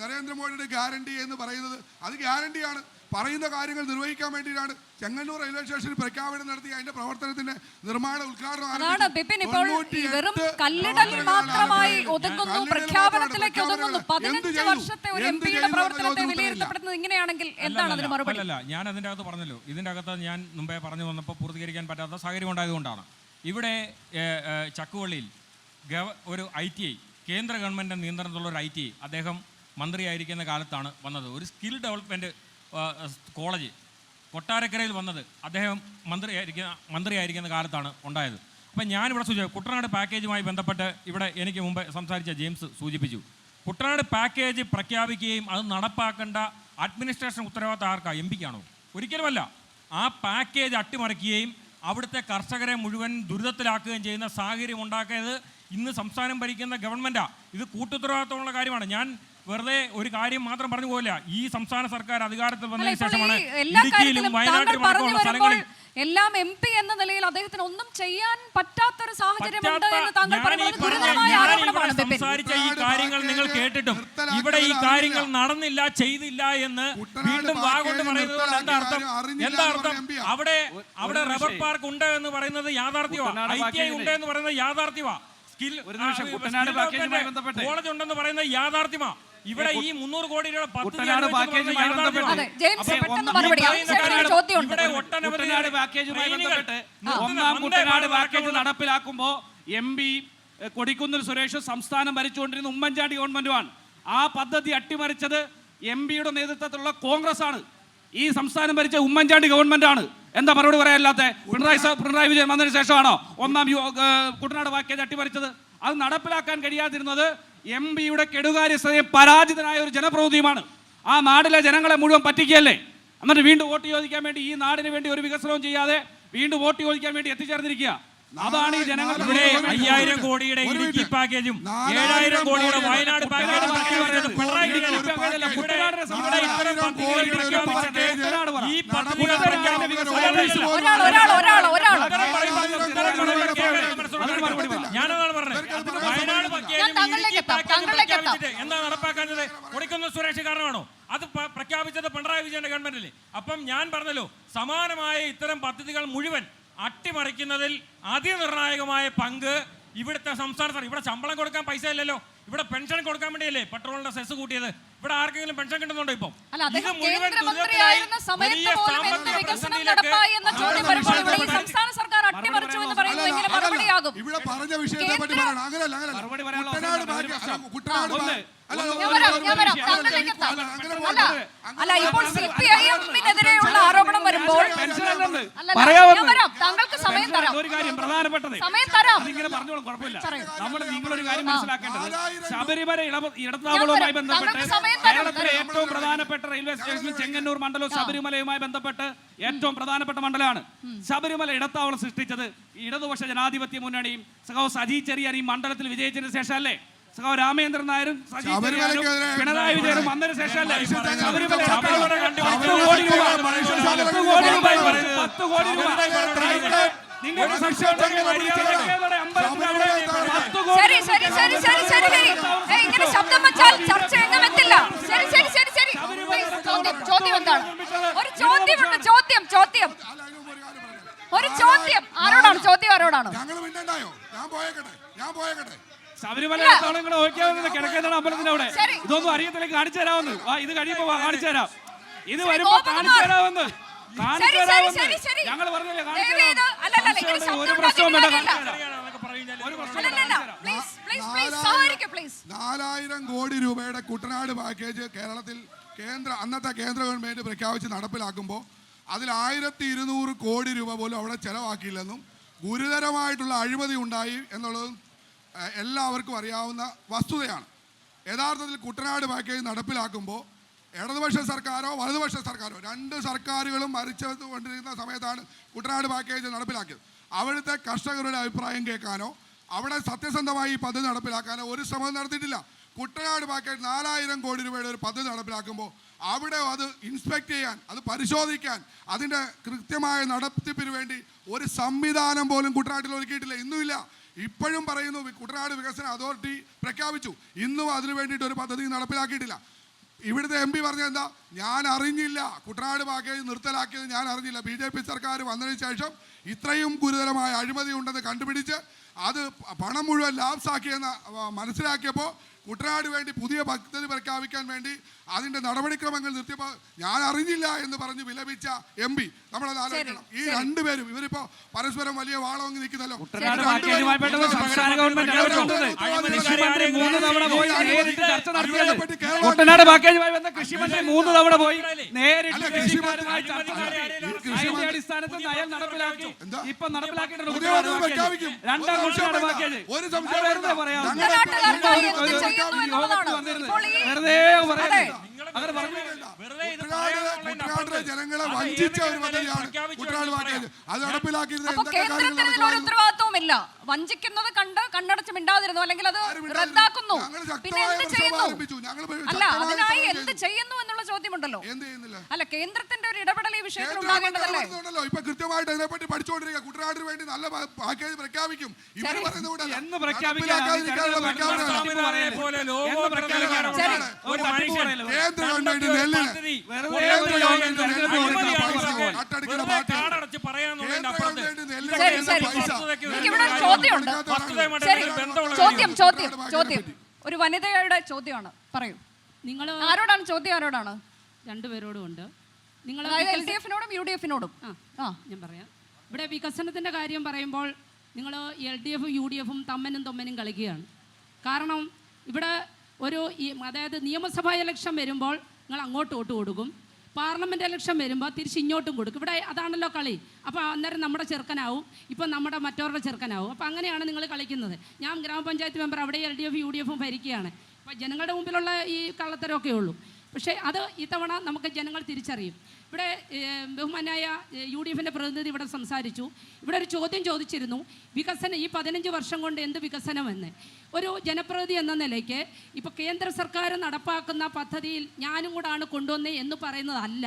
നരേന്ദ്രമോദിയുടെ ഗ്യാരണ്ടി എന്ന് പറയുന്നത് അത് ഗ്യാരണ്ടിയാണ്. പറയുന്ന കാര്യങ്ങൾ നിർവഹിക്കാൻ വേണ്ടിയിട്ടാണ് ചെങ്ങന്നൂർ റെയിൽവേ സ്റ്റേഷനിൽ പ്രഖ്യാപനം നടത്തി അതിന്റെ പ്രവർത്തനത്തിന്റെ നിർമ്മാണ ഉദ്ഘാടനം അതാണ് ബിപിൻ ഇപ്പോൾ വെറും കല്ലിടൽ മാത്രമായി ഒതുങ്ങുന്നു, പ്രഖ്യാപനത്തിലേക്ക് ഒതുങ്ങുന്നു. 15 വർഷത്തെ ഒരു എംപിയുടെ പ്രവർത്തനത്തെ വിലയിരുത്തപ്പെടുന്നത് ഇങ്ങനെയാണെങ്കിൽ എന്താണ് അതിന് മറുപടി? അല്ല, ഞാൻ അതിൻ്റെ അകത്ത് പറഞ്ഞല്ലോ, ഇതിൻ്റെ അകത്ത് ഞാൻ മുമ്പേ പറഞ്ഞു വന്നപ്പോൾ പൂർത്തീകരിക്കാൻ പറ്റാത്ത സാഹചര്യം ഉണ്ടായതുകൊണ്ടാണ്. ഇവിടെ ചക്കുവള്ളിയിൽ ഒരു ITI, കേന്ദ്ര ഗവൺമെൻറ് നിയന്ത്രണത്തിലുള്ള ഒരു ITI അദ്ദേഹം മന്ത്രിയായിരിക്കുന്ന കാലത്താണ് വന്നത്. ഒരു സ്കിൽ ഡെവലപ്മെൻറ്റ് കോളേജ് കൊട്ടാരക്കരയിൽ വന്നത് അദ്ദേഹം മന്ത്രിയായിരിക്കുന്ന കാലത്താണ് ഉണ്ടായത്. അപ്പം ഞാനിവിടെ സൂചിപ്പിച്ചു, കുട്ടനാട് പാക്കേജുമായി ബന്ധപ്പെട്ട് ഇവിടെ എനിക്ക് മുമ്പ് സംസാരിച്ച ജെയിംസ് സൂചിപ്പിച്ചു, കുട്ടനാട് പാക്കേജ് പ്രഖ്യാപിക്കുകയും അത് നടപ്പാക്കേണ്ട അഡ്മിനിസ്ട്രേഷൻ ഉത്തരവാദിത്തം ആർക്കാണ്? MP ക്കാണോ? ഒരിക്കലുമല്ല. ആ പാക്കേജ് അട്ടിമറിക്കുകയും അവിടുത്തെ കർഷകരെ മുഴുവൻ ദുരിതത്തിലാക്കുകയും ചെയ്യുന്ന സാഹചര്യം ഉണ്ടാക്കിയത് ഇന്ന് സംസ്ഥാനം ഭരിക്കുന്ന ഗവൺമെൻറ്റാണ്. ഇത് കൂട്ടുത്തരവാദിത്തമുള്ള കാര്യമാണ്. ഞാൻ വെറുതെ ഒരു കാര്യം മാത്രം പറഞ്ഞു പോകില്ല. ഈ സംസ്ഥാന സർക്കാർ അധികാരത്തിൽ വന്നതിന് ശേഷമാണ് ഇടുക്കിയിലും വയനാട്ടിലും അടക്കമുള്ള സ്ഥലങ്ങളിൽ എല്ലാം MP എന്ന നിലയിൽ അദ്ദേഹത്തിന് ഒന്നും ചെയ്യാൻ പറ്റാത്തൊരു സാഹചര്യമുണ്ട് എന്ന് താങ്കൾ പറയുന്നത് ഗുരുതരമായ ആരോപണമാണ്. സംസാരിച്ച ഈ കാര്യങ്ങൾ നിങ്ങൾ കേട്ടിട്ടും ഇവിടെ ഈ കാര്യങ്ങൾ നടന്നില്ല, ചെയ്തില്ല എന്ന് വീണ്ടും വാഗോട്ട് പറയുന്നത് എന്താ അർത്ഥം? അവിടെ റബ്ബർ പാർക്ക് ഉണ്ട് എന്ന് പറയുന്നത് യാഥാർത്ഥ്യമാണ്. ITI ഉണ്ട് എന്ന് പറയുന്നത് യാഥാർത്ഥ്യമാണ്. കോളേജ് ഉണ്ടെന്ന് പറയുന്നത് യാഥാർത്ഥ്യമാണ്. ഇവിടെ ഈ 300 കോടി രൂപ കുട്ടനാട് പാക്കേജുമായി ബന്ധപ്പെട്ട് ഒന്നാം കുട്ടനാട് പാക്കേജ് നടപ്പിലാക്കുമ്പോൾ MP കൊടിക്കുന്നിൽ സുരേഷ് സംസ്ഥാനം ഭരിച്ചുകൊണ്ടിരുന്ന ഉമ്മൻചാണ്ടി ഗവൺമെന്റുമാണ്. ആ പദ്ധതി അട്ടിമറിച്ചത് MP-യുടെ നേതൃത്വത്തിലുള്ള കോൺഗ്രസ് ആണ്. ഈ സംസ്ഥാനം ഭരിച്ച ഉമ്മൻചാണ്ടി ഗവൺമെന്റ് ആണ്. എന്താ മറുപടി പറയാനില്ലാത്ത? പിണറായി വിജയൻ വന്നതിന് ശേഷമാണോ ഒന്നാം കുട്ടനാട് പാക്കേജ് അട്ടിമറിച്ചത്? അത് നടപ്പിലാക്കാൻ കഴിയാതിരുന്നത് MP-യുടെ കെടുകാര്യസ്ഥതയെ പരാജിതനായ ഒരു ജനപ്രതിനിധിയുമാണ്. ആ നാട്ടിലെ ജനങ്ങളെ മുഴുവൻ പറ്റിക്കുകയല്ലേ? എന്നിട്ട് വീണ്ടും വോട്ട് ചോദിക്കാൻ വേണ്ടി, ഈ നാടിന് വേണ്ടി ഒരു വികസനവും ചെയ്യാതെ വീണ്ടും വോട്ട് ചോദിക്കാൻ വേണ്ടി എത്തിച്ചേർന്നിരിക്കുക. അതാണ് ഈ ജനങ്ങൾ. 5000 കോടിയുടെ ഇടുക്കി പാക്കേജും 7000 കോടിയുടെ വയനാട് പാക്കേജും ഞാനതാണ് പറഞ്ഞത്. വയനാട് എന്താ നടപ്പാക്കാഞ്ഞത്? കൊടിക്കുന്നിൽ സുരേഷ് കാരണമാണോ? അത് പ്രഖ്യാപിച്ചത് പിണറായി വിജയന്റെ ഗവൺമെന്റല്ലേ? അപ്പം ഞാൻ പറഞ്ഞല്ലോ, സമാനമായ ഇത്തരം പദ്ധതികൾ മുഴുവൻ അട്ടിമറിക്കുന്നതിൽ അതിനിർണായകമായ പങ്ക് ഇവിടുത്തെ സംസ്ഥാന സർക്കാർ. ഇവിടെ ശമ്പളം കൊടുക്കാൻ പൈസ ഇല്ലല്ലോ. ഇവിടെ പെൻഷൻ കൊടുക്കാൻ വേണ്ടിയല്ലേ പെട്രോളിന്റെ സെസ് കൂട്ടിയത്? ഇവിടെ ആർക്കെങ്കിലും പെൻഷൻ കിട്ടുന്നുണ്ടോ? ഇപ്പം ഇത് മുഴുവൻ ഇവിടെ പറഞ്ഞ വിഷയത്തെ പറ്റി പറയണം. അങ്ങനെയല്ല. അല്ല, ഇപ്പോൾ CPIM-നെതിരെയുള്ള ആരോപണം വരുമ്പോൾ താങ്കൾക്ക് സമയം തരാം. ഒരു കാര്യം പ്രധാനപ്പെട്ടത് സമയം തരാം. ഇങ്ങനെ പറഞ്ഞോളൂ, കുഴപ്പമില്ല. നിങ്ങളൊരു കാര്യം മനസ്സിലാക്കേണ്ടത്, ശബരിമല ഇടത്താവളവുമായി ബന്ധപ്പെട്ട് കേരളത്തിലെ ഏറ്റവും പ്രധാനപ്പെട്ട റെയിൽവേ സ്റ്റേഷനിൽ ചെങ്ങന്നൂർ മണ്ഡലവും ശബരിമലയുമായി ബന്ധപ്പെട്ട് ഏറ്റവും പ്രധാനപ്പെട്ട മണ്ഡലമാണ്. ശബരിമല ഇടത്താവളം സൃഷ്ടിച്ചത് ഇടതുപക്ഷ ജനാധിപത്യ മുന്നണിയും സഖാവ് സജി ചെറിയാൻ ഈ മണ്ഡലത്തിൽ വിജയിച്ചതിന് ശേഷമല്ലേ? സഖാവ് രാമേന്ദ്രൻ നായരും സജി ചെറിയാനും പിണറായി വിജയനും വന്നതിന് ശേഷമല്ലേ ശബരിമല 10 കോടി രൂപ നിങ്ങൾക്ക് ശരി ശരി ശരി ശരി ശരി ശരി ഇങ്ങനെ ശബ്ദം വെച്ചാൽ ചർച്ച എങ്ങും എത്തില്ല. ശരി ശരി ശരി ശരി ചോദ്യം എന്താണ്? ഒരു ചോദ്യമുണ്ട്. ഒരു ചോദ്യം ആരോടാണ്? ചോദ്യം ആരോടാണ്? ശബരിമല കിടക്കുന്ന അമ്പലത്തിന്റെ അവിടെ ഇതൊന്നും അറിയത്തിലേക്ക് കാണിച്ചു തരാമെന്ന്. ഇത് കഴിയുമ്പോ കാണിച്ചു തരാം. ഇത് വരുമ്പോ കാണിച്ചു തരാമെന്ന്. ഞങ്ങൾ പറഞ്ഞില്ലേ കാണിച്ചു തരാം. ഒരു പ്രശ്നവും വേണ്ട, കാണിച്ചു തരാം. 4000 കോടി രൂപയുടെ കുട്ടനാട് പാക്കേജ് കേരളത്തിൽ അന്നത്തെ കേന്ദ്ര ഗവൺമെന്റ് പ്രഖ്യാപിച്ച് നടപ്പിലാക്കുമ്പോൾ അതിൽ 1200 കോടി രൂപ പോലും അവിടെ ചെലവാക്കിയില്ലെന്നും ഗുരുതരമായിട്ടുള്ള അഴിമതി ഉണ്ടായി എന്നുള്ളതും എല്ലാവർക്കും അറിയാവുന്ന വസ്തുതയാണ്. യഥാർത്ഥത്തിൽ കുട്ടനാട് പാക്കേജ് നടപ്പിലാക്കുമ്പോൾ ഇടതുപക്ഷ സർക്കാരോ വലതുപക്ഷ സർക്കാരോ 2 സർക്കാരുകളും ഭരിച്ചുകൊണ്ടിരിക്കുന്ന സമയത്താണ് കുട്ടനാട് പാക്കേജ് നടപ്പിലാക്കിയത്. അവിടുത്തെ കർഷകരുടെ അഭിപ്രായം കേൾക്കാനോ അവിടെ സത്യസന്ധമായി ഈ പദ്ധതി നടപ്പിലാക്കാനോ ഒരു ശ്രമം നടത്തിയിട്ടില്ല. കുട്ടനാട് പാക്കേജ് 4000 കോടി രൂപയുടെ ഒരു പദ്ധതി നടപ്പിലാക്കുമ്പോൾ അവിടെ അത് ഇൻസ്പെക്ട് ചെയ്യാൻ, അത് പരിശോധിക്കാൻ, അതിൻ്റെ കൃത്യമായ നടത്തിപ്പിന് വേണ്ടി ഒരു സംവിധാനം പോലും കുട്ടനാട്ടിൽ ഒരുക്കിയിട്ടില്ല. ഇന്നുമില്ല. ഇപ്പോഴും പറയുന്നു കുട്ടനാട് വികസന അതോറിറ്റി പ്രഖ്യാപിച്ചു, ഇന്നും അതിനു വേണ്ടിയിട്ട് ഒരു പദ്ധതി നടപ്പിലാക്കിയിട്ടില്ല. ഇവിടുത്തെ MP പറഞ്ഞ എന്താ, ഞാൻ അറിഞ്ഞില്ല കുട്ടനാട് പാക്കേജ് നിർത്തലാക്കിയത്, ഞാൻ അറിഞ്ഞില്ല. BJP സർക്കാർ വന്നതിന് ശേഷം ഇത്രയും ഗുരുതരമായ അഴിമതി ഉണ്ടെന്ന് കണ്ടുപിടിച്ച് അത് പണം മുഴുവൻ ലാപ്സാക്കിയെന്ന് മനസ്സിലാക്കിയപ്പോൾ കുട്ടനാട് വേണ്ടി പുതിയ പദ്ധതി പ്രഖ്യാപിക്കാൻ വേണ്ടി അതിന്റെ നടപടിക്രമങ്ങൾ നിർത്തിയപ്പോൾ ഞാൻ അറിഞ്ഞില്ല എന്ന് പറഞ്ഞ് വിലപിച്ച MP നമ്മളത് ആലോചിക്കണം. ഈ രണ്ടുപേരും ഇവരിപ്പോ പരസ്പരം വലിയ വാളവങ്ങി നിൽക്കുന്നല്ലോ. കുട്ടനാട് പാക്കേജുമായി ബന്ധപ്പെട്ട് സംസ്ഥാന ഗവൺമെന്റ് ഇടപെട്ടത് കൃഷിമന്ത്രി 3 തവണ പോയി നേരിട്ട് ചർച്ച നടത്തിയത്. കുട്ടനാട് പാക്കേജുമായി ബന്ധപ്പെട്ട് കൃഷിമന്ത്രി 3 തവണ പോയി നേരിട്ട് കൃഷിക്കാരുമായി ചർച്ച നടത്തി. അതിന്റെ അടിസ്ഥാനത്തിൽ നയം നടപ്പിലാക്കി. ഇപ്പൊ നടപ്പിലാക്കിയിട്ടുണ്ട്. രണ്ടാം കുട്ടനാട് പാക്കേജ് ഒരു സംശയം വെറുതെ പറയാം. വെറുതെ പറയാം. അങ്ങനെ പറഞ്ഞു. കുട്ടനാട്ടിലെ ജനങ്ങളെ വഞ്ചിച്ച ഒരു പദ്ധതിയാണ് കുട്ടനാട് പാക്കേജ്. അത് നടപ്പിലാക്കിയിരുന്നത് അപ്പൊ കേന്ദ്രത്തിന് ഇതിനൊരു ഉത്തരവാദിത്വമില്ല. വഞ്ചിക്കുന്നത് കണ്ണടച്ച് മിണ്ടാതിരുന്നു, അല്ലെങ്കിൽ അത് റദ്ദാക്കുന്നു. പിന്നെ എന്ത് ചെയ്യുന്നു? അല്ല, അതിനായി എന്ത് ചെയ്യുന്നു എന്നുള്ള ചോദ്യമുണ്ടല്ലോ. അല്ല, കേന്ദ്രത്തിന്റെ ഒരു ഇടപെടൽ ഈ വിഷയത്തിൽ ഉണ്ടാകേണ്ടതല്ലേ? ഇപ്പൊ കൃത്യമായിട്ട് അതിനെപ്പറ്റി പഠിച്ചുകൊണ്ടിരിക്കുക. കുട്ടനാടിന് വേണ്ടി നല്ല പാക്കേജ് പ്രഖ്യാപിക്കും. ഇവര് പറയുന്നത് എന്ന് പ്രഖ്യാപിക്കാൻ കേന്ദ്ര ഗവൺമെന്റ് നെല്ലിന് ചോദ്യം ഒരു വനിതയുടെ ചോദ്യമാണ്. പറയൂ. നിങ്ങൾ ആരോടാണ് ചോദ്യം? ആരോടാണ്? രണ്ടുപേരോടും ഉണ്ട്. നിങ്ങൾ LDF-നോടും UDF-നോടും. ഞാൻ പറയാം. ഇവിടെ വികസനത്തിൻ്റെ കാര്യം പറയുമ്പോൾ നിങ്ങൾ LDF-ഉം UDF-ഉം തമ്മനും കളിക്കുകയാണ്. കാരണം ഇവിടെ അതായത് നിയമസഭാ ഇലക്ഷൻ വരുമ്പോൾ നിങ്ങൾ അങ്ങോട്ട് വോട്ട് കൊടുക്കും, പാർലമെൻറ്റ് ഇലക്ഷൻ വരുമ്പോൾ തിരിച്ച് ഇങ്ങോട്ടും കൊടുക്കും. ഇവിടെ അതാണല്ലോ കളി. അപ്പോൾ അന്നേരം നമ്മുടെ ചെറുക്കനാവും, ഇപ്പം നമ്മുടെ മറ്റവരുടെ ചെറുക്കനാവും. അപ്പോൾ അങ്ങനെയാണ് നിങ്ങൾ കളിക്കുന്നത്. ഞാൻ ഗ്രാമപഞ്ചായത്ത് മെമ്പർ, അവിടെ LDF-ഉം UDF-ഉം ഭരിക്കുകയാണ്. അപ്പോൾ ജനങ്ങളുടെ മുമ്പിലുള്ള ഈ കള്ളത്തരമൊക്കെ ഉള്ളൂ. പക്ഷേ അത് ഇത്തവണ നമുക്ക് ജനങ്ങൾ തിരിച്ചറിയും. ഇവിടെ ബഹുമാനായ UDF-ൻ്റെ പ്രതിനിധി ഇവിടെ സംസാരിച്ചു. ഇവിടെ ഒരു ചോദ്യം ചോദിച്ചിരുന്നു, വികസനം ഈ 15 വർഷം കൊണ്ട് എന്ത് വികസനമെന്ന്. ഒരു ജനപ്രതിനിധി എന്ന നിലയ്ക്ക് ഇപ്പോൾ കേന്ദ്ര സർക്കാർ നടപ്പാക്കുന്ന പദ്ധതിയിൽ ഞാനും കൂടാണ് കൊണ്ടുവന്നത് എന്ന് പറയുന്നതല്ല.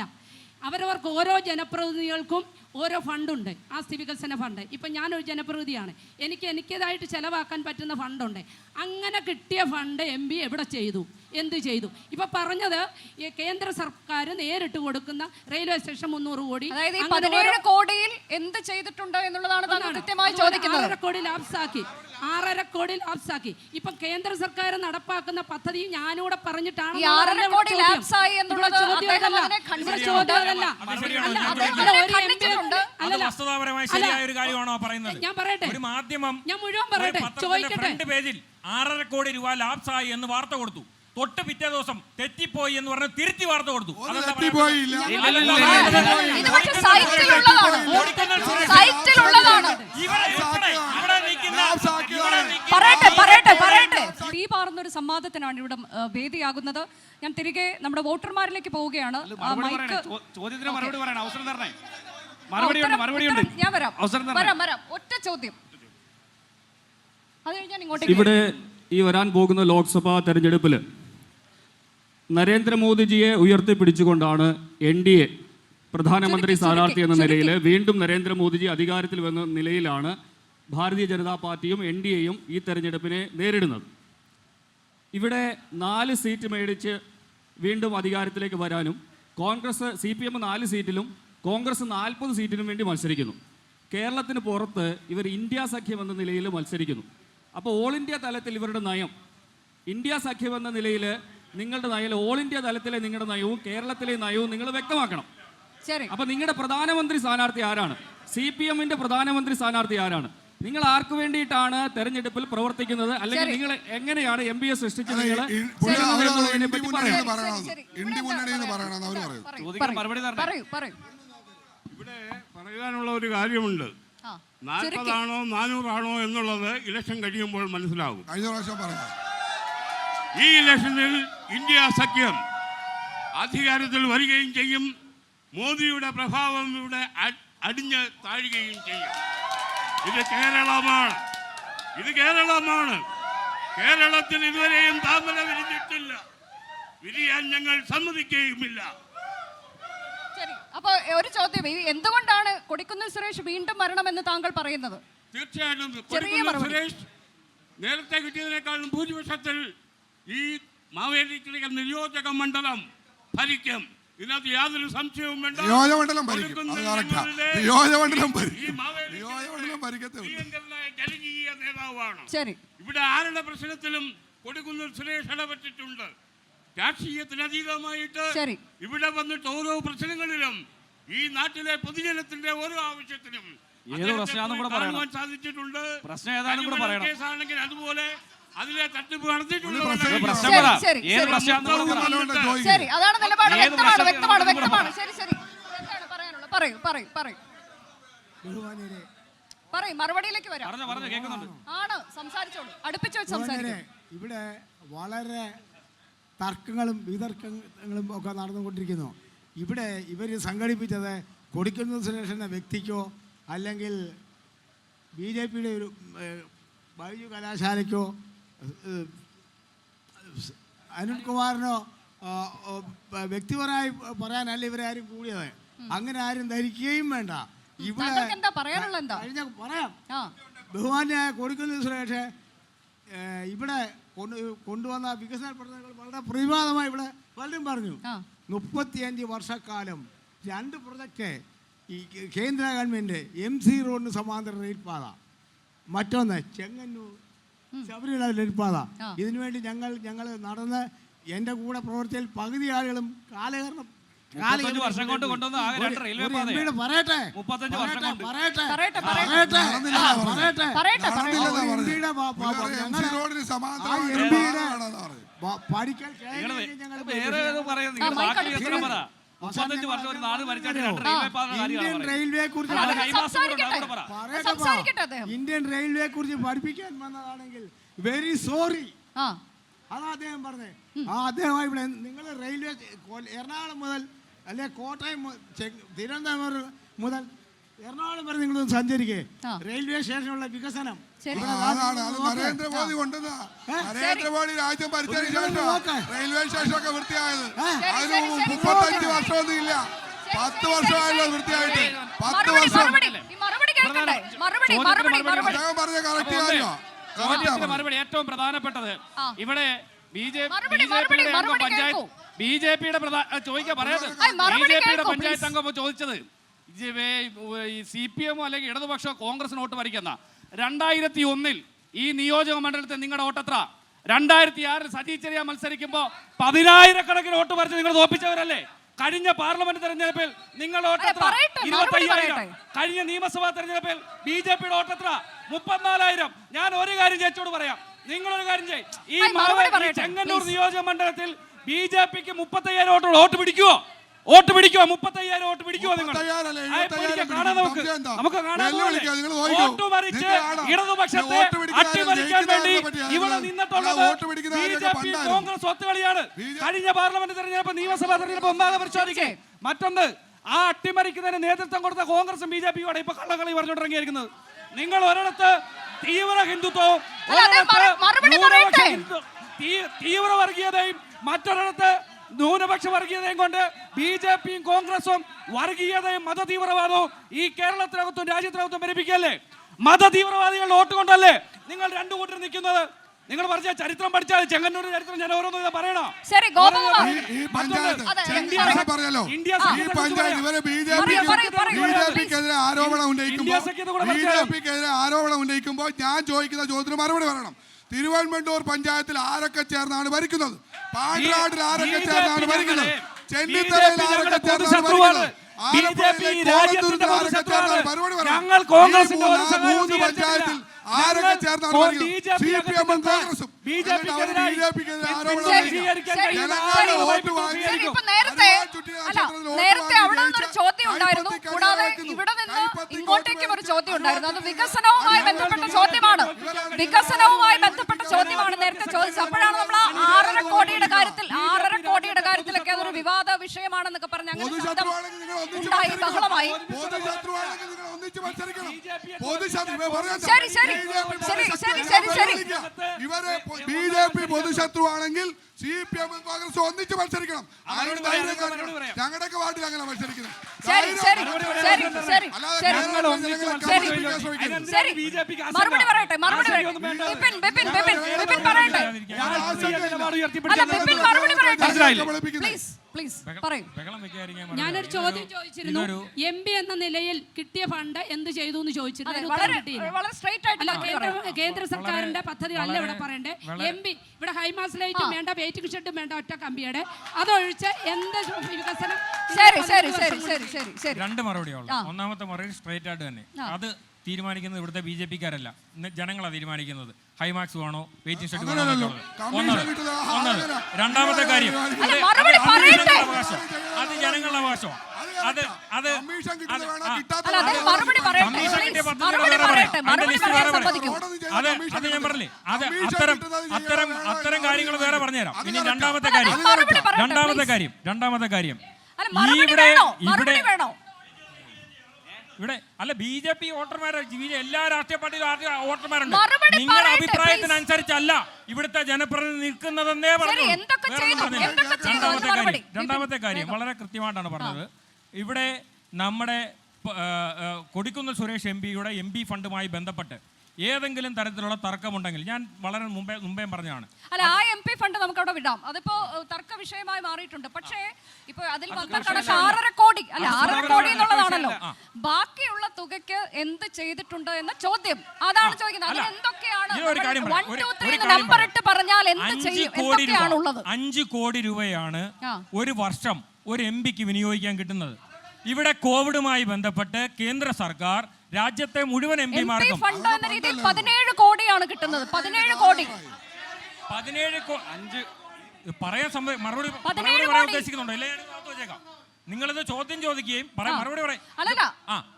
അവരവർക്ക് ഓരോ ജനപ്രതിനിധികൾക്കും ഓരോ ഫണ്ടുണ്ട്, ആസ്തി വികസന ഫണ്ട്. ഇപ്പം ഞാനൊരു ജനപ്രതിനിധിയാണ്, എനിക്കേതായിട്ട് ചിലവാക്കാൻ പറ്റുന്ന ഫണ്ടുണ്ട്. അങ്ങനെ കിട്ടിയ ഫണ്ട് MP എവിടെ ചെയ്തു, എന്ത് ചെയ്തു? ഇപ്പം പറഞ്ഞത് കേന്ദ്ര സർക്കാർ നേരിട്ട് കൊടുക്കുന്ന റെയിൽവേ സ്റ്റേഷൻ 300 കോടി, അതായത് 17 കോടിയിൽ എന്ത് ചെയ്തിട്ടുണ്ട് എന്നുള്ളതാണ് കൃത്യമായി ചോദിക്കുന്നത്. 6.5 കോടി ലാപ്സാക്കി, 6.5 കോടി ലാപ്സാക്കി. ഇപ്പം കേന്ദ്ര സർക്കാർ നടപ്പാക്കുന്ന പദ്ധതി ഞാനിവിടെ പറഞ്ഞിട്ടാണ്. 6.5 കോടി ലാപ്സായി എന്നുള്ളത് ഞാൻ പറയട്ടെ, ഒരു മാധ്യമം ഞാൻ മുഴുവൻ പറയട്ടെ, ചോദിക്കട്ടെ. പേജിൽ 6.5 കോടി രൂപ ലാപ്സായി എന്ന് വാർത്ത കൊടുത്തു. തൊട്ട് പിറ്റേ ദിവസം തെറ്റിപ്പോയി എന്ന് പറഞ്ഞ് തിരുത്തി വാർത്ത കൊടുത്തു. തീ പാർന്നൊരു സംവാദത്തിനാണ് ഇവിടെ വേദിയാകുന്നത്. ഞാൻ തിരികെ നമ്മുടെ വോട്ടർമാരിലേക്ക് പോവുകയാണ്. ചോദ്യത്തിന് മറുപടി പറയണം, അവസരം തരണേ. ഞാൻ വരാം. ഒറ്റ ചോദ്യം. അത് കഴിഞ്ഞാൽ ഇങ്ങോട്ടേക്ക്. ഇവിടെ ഈ വരാൻ പോകുന്ന ലോക്സഭാ തെരഞ്ഞെടുപ്പിൽ നരേന്ദ്രമോദിജിയെ ഉയർത്തിപ്പിടിച്ചുകൊണ്ടാണ് NDA പ്രധാനമന്ത്രി സ്ഥാനാർത്ഥി എന്ന നിലയിൽ വീണ്ടും നരേന്ദ്രമോദിജി അധികാരത്തിൽ വന്ന നിലയിലാണ് ഭാരതീയ ജനതാ പാർട്ടിയും NDAയും ഈ തെരഞ്ഞെടുപ്പിനെ നേരിടുന്നത്. ഇവിടെ 4 സീറ്റ് മേടിച്ച് വീണ്ടും അധികാരത്തിലേക്ക് വരാനും കോൺഗ്രസ് CPM 4 സീറ്റിലും കോൺഗ്രസ് 40 സീറ്റിനും വേണ്ടി മത്സരിക്കുന്നു. കേരളത്തിന് പുറത്ത് ഇവർ ഇന്ത്യ സഖ്യം എന്ന നിലയിൽ മത്സരിക്കുന്നു. അപ്പോൾ ഓൾ ഇന്ത്യ തലത്തിൽ ഇവരുടെ നയം, ഇന്ത്യ സഖ്യം എന്ന നിലയിൽ നിങ്ങളുടെ നയം, ഓൾ ഇന്ത്യ തലത്തിലെ നിങ്ങളുടെ നയവും കേരളത്തിലെ നയവും നിങ്ങൾ വ്യക്തമാക്കണം. അപ്പോൾ നിങ്ങളുടെ പ്രധാനമന്ത്രി സ്ഥാനാർത്ഥി ആരാണ്? CPM-ന്റെ പ്രധാനമന്ത്രി സ്ഥാനാർത്ഥി ആരാണ്? നിങ്ങൾ ആർക്ക് വേണ്ടിയിട്ടാണ് തെരഞ്ഞെടുപ്പിൽ പ്രവർത്തിക്കുന്നത്? അല്ലെങ്കിൽ നിങ്ങൾ എങ്ങനെയാണ് MPയെ സൃഷ്ടിച്ചത്? ഇവിടെ പറയാനുള്ള ഒരു കാര്യമുണ്ട്. 40 ആണോ 400 ആണോ എന്നുള്ളത് ഇലക്ഷൻ കഴിയുമ്പോൾ മനസ്സിലാകും. ഈ ഇലക്ഷനിൽ ഇന്ത്യ സഖ്യം അധികാരത്തിൽ വരികയും ചെയ്യും. മോദിയുടെ പ്രഭാവം ഇവിടെ അടിഞ്ഞ് താഴുകയും ചെയ്യും. ഇത് കേരളമാണ്. കേരളത്തിൽ ഇതുവരെയും താമര വിരിഞ്ഞിട്ടില്ല. വിരിയാൻ ഞങ്ങൾ സമ്മതിക്കുകയുമില്ല. അപ്പൊ ഒരു ചോദ്യം, എന്തുകൊണ്ടാണ് കൊടിക്കുന്നിൽ സുരേഷ് വീണ്ടും വരണമെന്ന് താങ്കൾ പറയുന്നത്? തീർച്ചയായിട്ടും കൊടിക്കുന്നിൽ സുരേഷ് നേരത്തെ കിട്ടിയതിനേക്കാളും ഭൂരിപക്ഷത്തിൽ ഈ മാവേലി നിയോജക മണ്ഡലം ഭരിക്കും. ഇതിനകത്ത് യാതൊരു സംശയവും വേണ്ട. നിയോജകമണ്ഡലം ഭരിക്കും, അത് കറക്റ്റാ. നിയോജകമണ്ഡലം ഭരിക്കും, നിയോജകമണ്ഡലം ഭരിക്കത്തേ ഉള്ളൂ. ജനകീയ നേതാവാണ്. ശരി, ഇവിടെ ആരുടെ പ്രശ്നത്തിലും കൊടിക്കുന്നിൽ സുരേഷ് ഇടപെട്ടിട്ടുണ്ട്. രാഷ്ട്രീയത്തിനതീതമായിട്ട് ശരി. ഇവിടെ വന്നിട്ട് ഓരോ പ്രശ്നങ്ങളിലും ഈ നാട്ടിലെ പൊതുജനത്തിന്റെ ഓരോ ആവശ്യത്തിനും ഏത് പ്രശ്നമാണെന്നും കൂടെ പറയണം. കാണുവാൻ സാധിച്ചിട്ടുണ്ട്. പ്രശ്നം ഏതാണെന്നും കൂടെ പറയണം. കേസാണെങ്കിൽ അതുപോലെ അതിലെ തട്ടിപ്പ് നടത്തിയിട്ടുണ്ട്. പ്രശ്നം പറ. ശരി, ഏത് ശരി. പ്രശ്നമാണെന്നും കൂടെ പറ. ശരി, അതാണ് നിലപാട്. ഏത് വ്യക്തമാണ്, പ്രശ്നം വ്യക്തമാണ്, ആണെന്നും കൂടെ വ്യക്തമാണ്. ശരി, ശരി. എന്താണ് പറയാനുള്ളത്? പറയൂ, പറയൂ, പറയൂ. പറയൂ, മറുപടിയിലേക്ക് വരാം. പറഞ്ഞു കേൾക്കുന്നുണ്ട്. ആണ്, സംസാരിച്ചോളൂ. അടുപ്പിച്ച് വെച്ച് സംസാരിക്കും. ഇവിടെ വളരെ തർക്കങ്ങളും വിതർക്കങ്ങളും ഒക്കെ നടന്നുകൊണ്ടിരിക്കുന്നു. ഇവിടെ ഇവർ സംഘടിപ്പിച്ചത് കൊടിക്കുന്നിൽ സുരേഷ് എന്ന വ്യക്തിക്കോ അല്ലെങ്കിൽ BJPയുടെ ഒരു ബൈജു കലാശാലയ്ക്കോ അനിൽകുമാറിനോ വ്യക്തിപരമായി പറയാനല്ല ഇവരെ ആരും കൂടിയത്. അങ്ങനെ ആരും ധരിക്കുകയും വേണ്ട. ഇവിടെ എന്താ പറയാനുള്ള എന്താ? പറയാം. ബഹുമാന്യായ കൊടിക്കുന്നിൽ സുരേഷ് ഇവിടെ കൊണ്ടുവന്ന വികസന പ്രവർത്തനങ്ങൾ വളരെ പ്രതിപാദമായി ഇവിടെ പലരും പറഞ്ഞു. 35 വർഷക്കാലം 2 പ്രൊജക്റ്റ് ഈ കേന്ദ്ര ഗവൺമെൻറ് MC റോഡിന് സമാന്തര റെയിൽപാത, മറ്റൊന്ന് ചെങ്ങന്നൂർ ശബരിമല റെയിൽപാത. ഇതിനുവേണ്ടി ഞങ്ങൾ നടന്ന് എൻ്റെ കൂടെ പ്രവർത്തിച്ചാൽ പകുതി ആളുകളും കാലഹരണം 35 വർഷം കൊണ്ട് കൊണ്ടുവന്ന ആകെ 2 റെയിൽവേ പാതയാണ്. പറയട്ടെ 35 വർഷം കൊണ്ട്. പഠിക്കൽ വേറെ ഏതോ പറയുന്നത് നിങ്ങൾ ബാക്കി എത്ര പറ. 35 വർഷം ഒരു നാട് ഭരിച്ചായിട്ട് 2 റെയിൽവേ പാത ഇന്ത്യൻ റെയിൽവേയെ കുറിച്ച് ഇന്ത്യൻ റെയിൽവേയെ കുറിച്ച് പഠിപ്പിക്കാൻ വന്നതാണെങ്കിൽ വെരി സോറി. അതാ അദ്ദേഹം പറഞ്ഞത്. അദ്ദേഹം ഇവിടെ നിങ്ങൾ റെയിൽവേ എറണാകുളം മുതൽ അല്ലെ കോട്ടയം തിരുവനന്തപുരം മുതൽ എറണാകുളം വരെ നിങ്ങൾ സഞ്ചരിക്കേ. റെയിൽവേ സ്റ്റേഷനുള്ള വികസനം നരേന്ദ്രമോദി കൊണ്ടുവന്ന നരേന്ദ്രമോദി രാജ്യം ഭരിച്ചതിന് ശേഷം റെയിൽവേ സ്റ്റേഷനൊക്കെ വൃത്തിയായത്. അതിന് 35 വർഷമൊന്നും ഇല്ല, 10 വർഷമായല്ലോ വൃത്തിയായിട്ട്. 10 വർഷം അദ്ദേഹം പറഞ്ഞ കറക്റ്റ് കാര്യമോ? മറുപടി ഏറ്റവും പ്രധാനപ്പെട്ടത് ഇവിടെ ബിജെപിയുടെ ചോദിക്കാൻ പറയാതെ ബിജെപിയുടെ പഞ്ചായത്ത് അംഗം ചോദിച്ചത് CPM അല്ലെങ്കിൽ ഇടതുപക്ഷ കോൺഗ്രസിന് വോട്ട് ഭരിക്കുന്ന 2001 ഈ നിയോജക മണ്ഡലത്തെ നിങ്ങളുടെ വോട്ടെത്ര? 2006 സജി ചെറിയ മത്സരിക്കുമ്പോൾ 10,000 വോട്ട് ഭരിച്ച് നിങ്ങൾ തോപ്പിച്ചവരല്ലേ? കഴിഞ്ഞ പാർലമെന്റ് തെരഞ്ഞെടുപ്പിൽ നിങ്ങളുടെ വോട്ടെത്ര? 25,000. കഴിഞ്ഞ നിയമസഭാ തെരഞ്ഞെടുപ്പിൽ BJPയുടെ വോട്ടെത്ര? 34,000. ഞാൻ ഒരു കാര്യം ചേച്ചിയോട് പറയാം, നിങ്ങളൊരു കാര്യം ചെയ്യും. ഈ ചെങ്ങന്നൂർ നിയോജക മണ്ഡലത്തിൽ BJPക്ക് 35,000 വോട്ട് പിടിക്കുവോ? 35,000 വോട്ട് പിടിക്കുവോ? നിങ്ങൾ നമുക്ക് കാണാൻ ഇടതുപക്ഷത്തെ അട്ടിമറിക്കാൻ വേണ്ടി ഇവിടെ നിന്നിട്ടുള്ളത് BJP കോൺഗ്രസ് ഒത്തുകളിയാണ്. കഴിഞ്ഞ പാർലമെന്റ് തെരഞ്ഞെടുപ്പ് നിയമസഭാ തെരഞ്ഞെടുപ്പ് ഒന്നാകെ പരിശോധിക്കേ. മറ്റൊന്ന്, ആ അട്ടിമറിക്കുന്നതിന് നേതൃത്വം കൊടുത്ത കോൺഗ്രസും BJPയോടെ ഇപ്പൊ കള്ളക്കളി പറഞ്ഞുകൊണ്ടിറങ്ങിയിരിക്കുന്നത്. നിങ്ങൾ ഒരിടത്ത് തീവ്ര ഹിന്ദുത്വവും തീവ്ര വർഗീയതയും മറ്റൊരിടത്ത് ന്യൂനപക്ഷ വർഗീയതയും കൊണ്ട് BJPയും കോൺഗ്രസും വർഗീയതയും മതതീവ്രവാദവും ഈ കേരളത്തിനകത്തും രാജ്യത്തിനകത്തും ഭരിപ്പിക്കല്ലേ? മതതീവ്രവാദികളുടെ വോട്ട് കൊണ്ടല്ലേ നിങ്ങൾ 2 കൂട്ടർ നിൽക്കുന്നത്? നിങ്ങൾ പറഞ്ഞ ചരിത്രം പഠിച്ചാൽ ചെങ്ങന്നൂരിന്റെ ചരിത്രം ഞാൻ ഓരോന്നും പറയണോ? BJPക്കെതിരെ ആരോപണം ഉന്നയിക്കുമ്പോൾ ഞാൻ ചോദിക്കുന്ന ചോദ്യത്തിന് മറുപടി പറയണം. തിരുവനന്തപുരം പഞ്ചായത്തിൽ ആരൊക്കെ ചേർന്നാണ് ഭരിക്കുന്നത്? പാണ്ടിനാടിൽ ആരൊക്കെ ചേർന്നാണ് ഭരിക്കുന്നത്? ചെന്നിത്തലയിൽ ആരൊക്കെ ചേർന്നാണ് ഭരിക്കുന്നത്? ആലപ്പുഴയിലെ കോടത്തൂരിൽ ആരൊക്കെ ചേർന്നാണ്? മറുപടി പറയണം. 3 പഞ്ചായത്തിൽ ആരൊക്കെ ചേർന്നാണ് ഭരിക്കുന്നത്? CPM ഉം കോൺഗ്രസും. നേരത്തെ അവിടെ നിന്നൊരു ചോദ്യം ഉണ്ടായിരുന്നു, കൂടാതെ ഇവിടെ നിന്ന് ഇങ്ങോട്ടേക്കും ഒരു ചോദ്യം ഉണ്ടായിരുന്നു. അത് വികസനവുമായി ബന്ധപ്പെട്ട ചോദ്യമാണ്. വികസനവുമായി ബന്ധപ്പെട്ട ചോദ്യമാണ് നേരത്തെ ചോദിച്ചത്. അപ്പോഴാണ് നമ്മൾ 6.5 കോടിയുടെ കാര്യത്തിലൊക്കെ അതൊരു വിവാദ വിഷയമാണെന്നൊക്കെ പറഞ്ഞ് അങ്ങനെ ഉണ്ടായി, ബഹളമായി. ഒന്നിച്ച് മത്സരിക്കണം. പൊതുശത്രു ശരി, ശരി, ശരി. ഇവരെ BJP പൊതുശത്രുവാണെങ്കിൽ CPM കോൺഗ്രസ് ഒന്നിച്ച് മത്സരിക്കണം. ഞങ്ങളുടെയൊക്കെ വാർഡിൽ അങ്ങനെ മത്സരിക്കുന്നത്. മറുപടി പറയട്ടെ. ഞാനൊരു ചോദ്യം ചോദിച്ചിരുന്നു. MP എന്ന നിലയിൽ കിട്ടിയ ഫണ്ട് എന്ത് ചെയ്തു എന്ന് ചോദിച്ചിരുന്നു. കേന്ദ്ര സർക്കാരിന്റെ പദ്ധതി അല്ല ഇവിടെ പറയണ്ടേ. MP ഇവിടെ ഹൈമാസ് ലൈറ്റും വേണ്ട, വെയിറ്റിംഗ് ഷെഡും വേണ്ട, ഒറ്റ കമ്പിയുടെ അതൊഴിച്ച് എന്ത് വികസനം? രണ്ട് മറുപടിയുള്ളൂ. ഒന്നാമത്തെ മറുപടി സ്ട്രേറ്റ് ആയിട്ട് തന്നെ. അത് തീരുമാനിക്കുന്നത് ഇവിടുത്തെ BJP-ക്കാരല്ല, ജനങ്ങളാണ് തീരുമാനിക്കുന്നത്. ഹൈമാക്സ് വേണോ, വെയിറ്റിംഗ് ഷെഡ് വേണോ എന്നുള്ളത്. ഒന്നത്. രണ്ടാമത്തെ കാര്യം, അത് ജനങ്ങളുടെ അവകാശമാണ്. അത് ഞാൻ പറഞ്ഞില്ലേ, അത്തരം കാര്യങ്ങൾ വേറെ പറഞ്ഞുതരാം. ഇനി രണ്ടാമത്തെ കാര്യം ഇവിടെ അല്ല, BJP വോട്ടർമാരെ, എല്ലാ രാഷ്ട്രീയ പാർട്ടിയിലും വോട്ടർമാരുണ്ട്. നിങ്ങളുടെ അഭിപ്രായത്തിനനുസരിച്ചല്ല ഇവിടുത്തെ ജനപ്രതിനിധി നിൽക്കുന്നതെന്നേ പറഞ്ഞു. രണ്ടാമത്തെ കാര്യം വളരെ കൃത്യമായിട്ടാണ് പറഞ്ഞത്. ഇവിടെ നമ്മുടെ കൊടിക്കുന്നിൽ സുരേഷ് MP-യുടെ MP ഫണ്ടുമായി ബന്ധപ്പെട്ട് ഏതെങ്കിലും തരത്തിലുള്ള തർക്കമുണ്ടെങ്കിൽ, ഞാൻ വളരെ മുമ്പേ പറഞ്ഞതാണ്. അല്ല, ആ MP ഫണ്ട് നമുക്ക് അവിടെ വിടാം. അതിപ്പോ തർക്ക വിഷയമായി മാറിയിട്ടുണ്ട്. പക്ഷേ ഇപ്പൊ അതിൽ വന്ന കണക്ക് 6.5 കോടി എന്നുള്ളതാണല്ലോ. ബാക്കിയുള്ള തുകയ്ക്ക് എന്ത് ചെയ്തിട്ടുണ്ട് എന്ന ചോദ്യം അതാണ് ചോദിക്കുന്നത്. അതിൽ എന്തൊക്കെയാണ് 1, 2, 3 നമ്പർ ഇട്ട് പറഞ്ഞാൽ എന്ത് ചെയ്യും, എന്തൊക്കെയാണുള്ളത്? 5 കോടി രൂപയാണ് ഒരു വർഷം ഒരു MP-ക്ക് വിനിയോഗിക്കാൻ കിട്ടുന്നത്. ഇവിടെ കോവിഡുമായി ബന്ധപ്പെട്ട് കേന്ദ്ര സർക്കാർ രാജ്യത്തെ മുഴുവൻ MP-മാർക്കും ഫണ്ട് എന്ന രീതിയിൽ 17 കോടിയാണ് കിട്ടുന്നത്. 17 കോടി പറയാൻ മറുപടി പറയാൻ ഉദ്ദേശിക്കുന്നുണ്ടോ? ഇല്ലേ, നിങ്ങളിത് ചോദ്യം ചോദിക്കുകയും മറുപടി പറയും.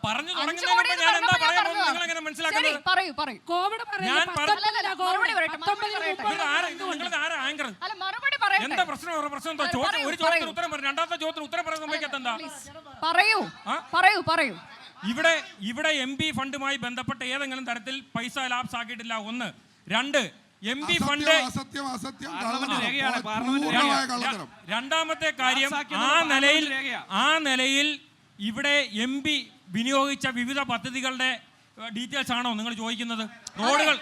പറഞ്ഞു തുടങ്ങുന്നതിന് ഞാൻ എന്താ പറയാൻ നിങ്ങൾ എങ്ങനെ മനസ്സിലാക്കുന്നത്? എന്താ പ്രശ്നം? എന്തോ ഒരു ചോദ്യത്തിന് ഉത്തരം പറയും, രണ്ടാമത്തെ ചോദ്യത്തിന് ഉത്തരം പറയാൻ സമ്മതിക്കാത്ത പറയൂ. ഇവിടെ MP ഫണ്ടുമായി ബന്ധപ്പെട്ട് ഏതെങ്കിലും തരത്തിൽ പൈസ ലാപ്സ് ആക്കിയിട്ടില്ല. 1. 2, MP ഫണ്ട് രണ്ടാമത്തെ കാര്യം, ആ നിലയിൽ ഇവിടെ MP വിനിയോഗിച്ച വിവിധ പദ്ധതികളുടെ ഡീറ്റെയിൽസ് ആണോ നിങ്ങൾ ചോദിക്കുന്നത്? റോഡുകൾ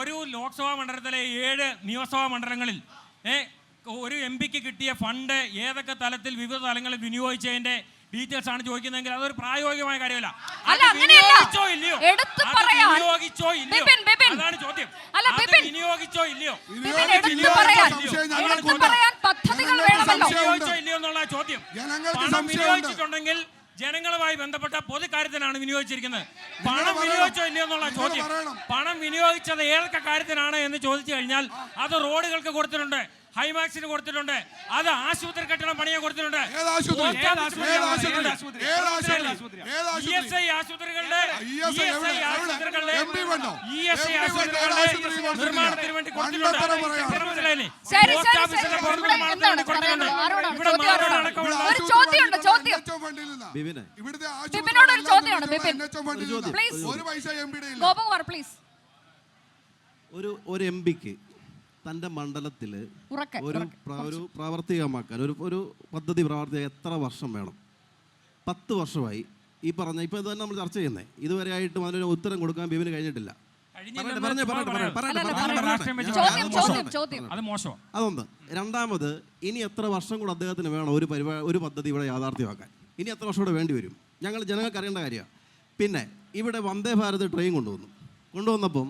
ഒരു ലോക്സഭാ മണ്ഡലത്തിലെ 7 നിയമസഭാ മണ്ഡലങ്ങളിൽ ഒരു MP-ക്ക് കിട്ടിയ ഫണ്ട് ഏതൊക്കെ തലത്തിൽ വിവിധ തലങ്ങളിൽ വിനിയോഗിച്ചതിന്റെ ഡീറ്റെയിൽസ് ആണ് ചോദിക്കുന്നതെങ്കിൽ അതൊരു പ്രായോഗികമായ കാര്യമല്ല. വിനിയോഗിച്ചോ ഇല്ലയോ അതാണ് ചോദ്യം. വിനിയോഗിച്ചോ ഇല്ലയോ എന്നുള്ള ചോദ്യം. പണം വിനിയോഗിച്ചിട്ടുണ്ടെങ്കിൽ ജനങ്ങളുമായി ബന്ധപ്പെട്ട പൊതുകാര്യത്തിനാണ് വിനിയോഗിച്ചിരിക്കുന്നത്. പണം വിനിയോഗിച്ചോ ഇല്ലയോ എന്നുള്ള ചോദ്യം. പണം വിനിയോഗിച്ചത് ഏതൊക്കെ കാര്യത്തിനാണ് എന്ന് ചോദിച്ചു കഴിഞ്ഞാൽ അത് റോഡുകൾക്ക് കൊടുത്തിട്ടുണ്ട്, ഹൈമാക്സിന് കൊടുത്തിട്ടുണ്ട്, അത് ആശുപത്രി കെട്ടിടം പണിയാൻ കൊടുത്തിട്ടുണ്ട്. ESI ആശുപത്രികളുടെ നിർമ്മാണത്തിന് വേണ്ടി കൊടുത്തിട്ടുണ്ട്. ഒരു MP-ക്ക് തൻ്റെ മണ്ഡലത്തിൽ ഒരു പ്രാവർത്തികമാക്കാൻ ഒരു പദ്ധതി പ്രാവർത്തികം എത്ര വർഷം വേണം? 10 വർഷമായി ഈ പറഞ്ഞ ഇപ്പോൾ ഇത് തന്നെ നമ്മൾ ചർച്ച ചെയ്യുന്നത്. ഇതുവരെയായിട്ടും അതിനൊരു ഉത്തരം കൊടുക്കാൻ ബിബിന് കഴിഞ്ഞിട്ടില്ല. അതൊന്ന്. രണ്ടാമത്, ഇനി എത്ര വർഷം കൂടെ അദ്ദേഹത്തിന് വേണം ഒരു പദ്ധതി ഇവിടെ യാഥാർത്ഥ്യമാക്കാൻ? ഇനി എത്ര വർഷം കൂടെ വേണ്ടി വരും? ജനങ്ങൾക്ക് അറിയേണ്ട കാര്യമാണ്. പിന്നെ ഇവിടെ വന്ദേ ഭാരത് ട്രെയിൻ കൊണ്ടുവന്നപ്പം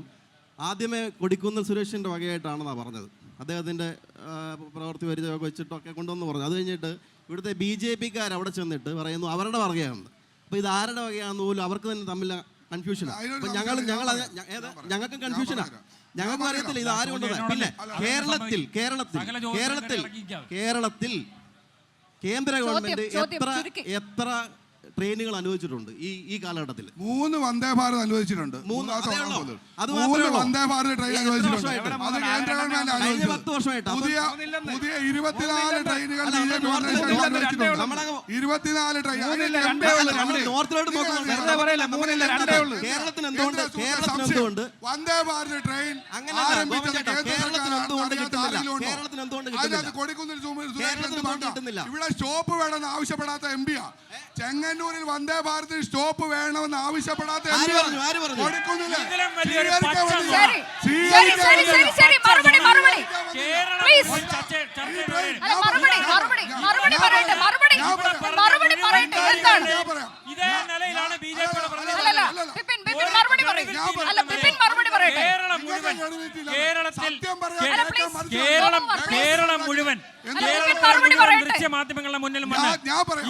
ആദ്യമേ കൊടിക്കുന്നിൽ സുരേഷിൻ്റെ വകയായിട്ടാണെന്നാണ് പറഞ്ഞത്. അദ്ദേഹത്തിൻ്റെ പ്രവൃത്തി പരിചയമൊക്കെ വെച്ചിട്ടൊക്കെ കൊണ്ടുവന്ന് പറഞ്ഞു. അത് കഴിഞ്ഞിട്ട് ഇവിടുത്തെ BJP-ക്കാർ അവിടെ ചെന്നിട്ട് പറയുന്നു അവരുടെ വകയാണെന്ന്. അപ്പോൾ ഇത് ആരുടെ വകയാണെന്ന് പോലും അവർക്ക് തന്നെ തമ്മിൽ കൺഫ്യൂഷനാണ്. അപ്പം ഞങ്ങൾക്കും കൺഫ്യൂഷനാണ്. ഞങ്ങൾക്കും അറിയത്തില്ല ഇത് ആരും കൊണ്ടുവന്നത്. പിന്നെ കേരളത്തിൽ കേന്ദ്ര ഗവൺമെൻറ് എത്ര ട്രെയിനുകൾ അനുവദിച്ചിട്ടുണ്ട് ഈ കാലഘട്ടത്തിൽ? 3 വന്ദേ ഭാരത് അനുവദിച്ചിട്ടുണ്ട്. 3 3 മാത്രമേ ഉള്ളൂ. വന്ദേ ഭാരത് ട്രെയിൻ അനുവദിച്ചിട്ടുണ്ട്. അത് കേന്ദ്ര ഗവൺമെന്റ് കഴിഞ്ഞ അനുവദിച്ചത്. 10 വർഷമായിട്ട് പുതിയ 24 ട്രെയിനുകൾ BJP അനുവദിച്ചിട്ടുണ്ട്. 24 ട്രെയിൻ. നോർത്തിലോട്ട് കേരളത്തിന് എന്തുകൊണ്ട് വന്ദേ ഭാരത് ട്രെയിൻ ആരംഭിച്ചത് കേന്ദ്ര സർക്കാർ. കൊടിക്കുന്നിൽ ഇവിടെ സ്റ്റോപ്പ് വേണമെന്ന് ആവശ്യപ്പെടാത്ത MP യാ. ചെങ്ങന്നൂരിൽ വന്ദേ ഭാരതിൽ സ്റ്റോപ്പ് വേണമെന്ന് ആവശ്യപ്പെടാത്ത കൊടിക്കുന്നില്ല. ഇതേ നിലയിലാണ് BJP-യുടെ കേരളം മുഴുവൻ ദൃശ്യമാധ്യമങ്ങളുടെ മുന്നിൽ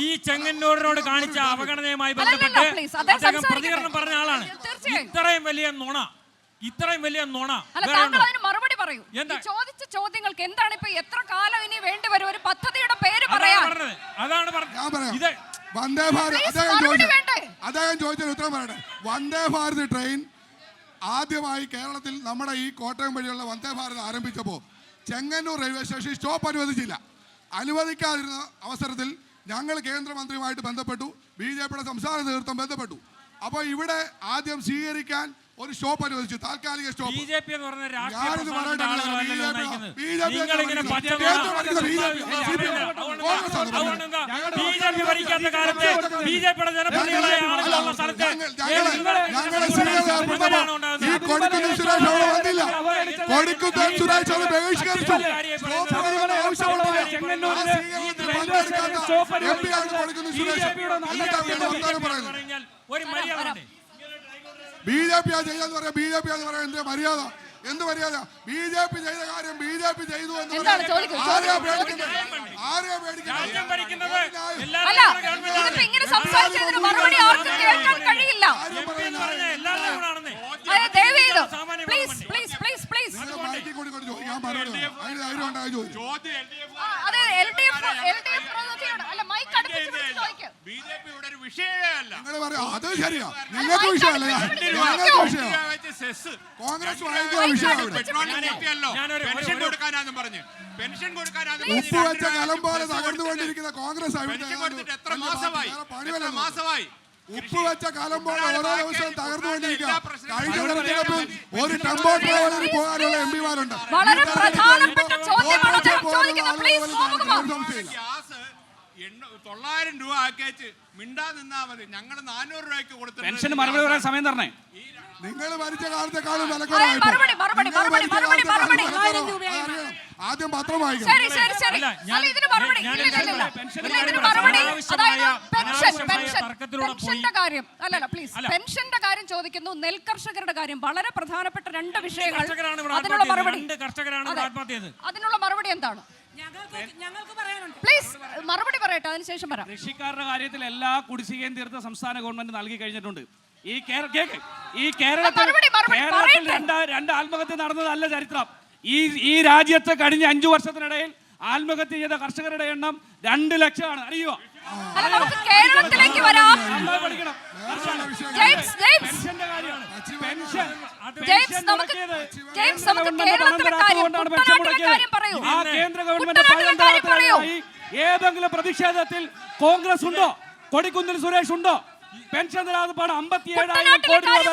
ഈ ചെങ്ങന്നൂരിനോട് കാണിച്ച അവഗണനയുമായി ബന്ധപ്പെട്ട് അദ്ദേഹം പ്രതികരണം പറഞ്ഞ ആളാണ്. ഇത്രയും വലിയ നുണ മറുപടി പറയൂ. ചോദിച്ച ചോദ്യങ്ങൾക്ക് എന്താണ് ഇപ്പൊ എത്ര കാലം ഇനി വേണ്ടി വരും ഒരു പദ്ധതിയുടെ പേര് പറയാൻ? അതാണ് പറഞ്ഞത്. വന്ദേ ഭാരത് അദ്ദേഹം ചോദിച്ചതിന് ഉത്തരം പറയട്ടെ. വന്ദേ ഭാരത് ട്രെയിൻ ആദ്യമായി കേരളത്തിൽ നമ്മുടെ ഈ കോട്ടയം വഴിയുള്ള വന്ദേ ഭാരത് ആരംഭിച്ചപ്പോൾ ചെങ്ങന്നൂർ റെയിൽവേ സ്റ്റേഷൻ സ്റ്റോപ്പ് അനുവദിച്ചില്ല. അനുവദിക്കാതിരുന്ന അവസരത്തിൽ ഞങ്ങൾ കേന്ദ്രമന്ത്രിയുമായിട്ട് ബന്ധപ്പെട്ടു, BJP-യുടെ സംസ്ഥാന നേതൃത്വം ബന്ധപ്പെട്ടു. അപ്പോൾ ഇവിടെ ആദ്യം സ്വീകരിക്കാൻ ഒരു സ്റ്റോപ്പ് അനുവദിച്ചു, താൽക്കാലിക സ്റ്റോപ്പ്. BJP എന്ന് പറഞ്ഞ ഭരിക്കാത്ത കാലത്ത് BJP-യുടെ ജനപ്രതിനിധികളായ ആളുകളുള്ള സ്ഥലത്ത് കൊടിക്കുന്നിൽ സുരേഷ് അത് ബഹിഷ്കരിച്ചു. ഒരു മര്യാദ BJP ചെയ്തെന്ന് പറയാം. BJP എന്ന് പറയാം. എന്ത് മര്യാദ? എന്ത് മര്യാദ? BJP ചെയ്ത കാര്യം BJP ചെയ്തു എന്ന് ഇങ്ങനെ സംസാരിച്ചതിന് മറുപടി ആർക്കും കേൾക്കാൻ കഴിയില്ല. അത് ശരിയാ, നിങ്ങൾക്ക് വിഷയമല്ല, ഞങ്ങൾക്ക് വിഷയം. കോൺഗ്രസ് ഉപ്പ് വെച്ച കലം പോലെ തകർന്നുകൊണ്ടിരിക്കുന്ന കോൺഗ്രസ് ഉപ്പ് വെച്ച കാലം പോലെ ഓരോ ദിവസവും തകർന്നുകൊണ്ടിരിക്കുക. കഴിഞ്ഞ തെരഞ്ഞെടുപ്പിൽ ഒരു ടെമ്പോ ട്രാവലറിൽ പോകാനുള്ള MP-മാരുണ്ട്. വളരെ പ്രധാനപ്പെട്ട ചോദ്യമാണ് ചോദിക്കുന്നത്. പ്ലീസ് 900 രൂപ ആക്കിയേച്ച് മിണ്ടാ നിന്നാ മതി. ഞങ്ങൾ 400 രൂപയ്ക്ക് കൊടുത്തു. പെൻഷൻ മറുപടി പറയാൻ സമയം തരണേ. നിങ്ങൾ ഭരിച്ച കാലത്തെക്കാളും വില ആദ്യം പത്രം വായിക്കണം. പെൻഷന്റെ കാര്യം ചോദിക്കുന്നു, നെൽകർഷകരുടെ കാര്യം, വളരെ പ്രധാനപ്പെട്ട 2 വിഷയങ്ങൾ. അതിനുള്ള മറുപടി എന്താണ്? പ്ലീസ് മറുപടി പറയട്ടെ, അതിനുശേഷം പറയാം. കൃഷിക്കാരുടെ കാര്യത്തിൽ എല്ലാ കുടിശ്ശികയും തീർത്ത സംസ്ഥാന ഗവൺമെന്റ് നൽകി കഴിഞ്ഞിട്ടുണ്ട്. ഈ കേരളത്തിൽ 2 ആത്മഹത്യ നടന്നതല്ല ചരിത്രം. ഈ രാജ്യത്ത് കഴിഞ്ഞ 5 വർഷത്തിനിടയിൽ ആത്മഹത്യ ചെയ്ത കർഷകരുടെ എണ്ണം 2 ലക്ഷമാണ്. അറിയോ? കേരളത്തിലേക്ക് വരാം. ഏതെങ്കിലും പ്രതിഷേധത്തിൽ കോൺഗ്രസ് ഉണ്ടോ? കൊടിക്കുന്നിൽ സുരേഷ് ഉണ്ടോ? പെൻഷൻ തരാതെ പണം 57,000 കോടി രൂപ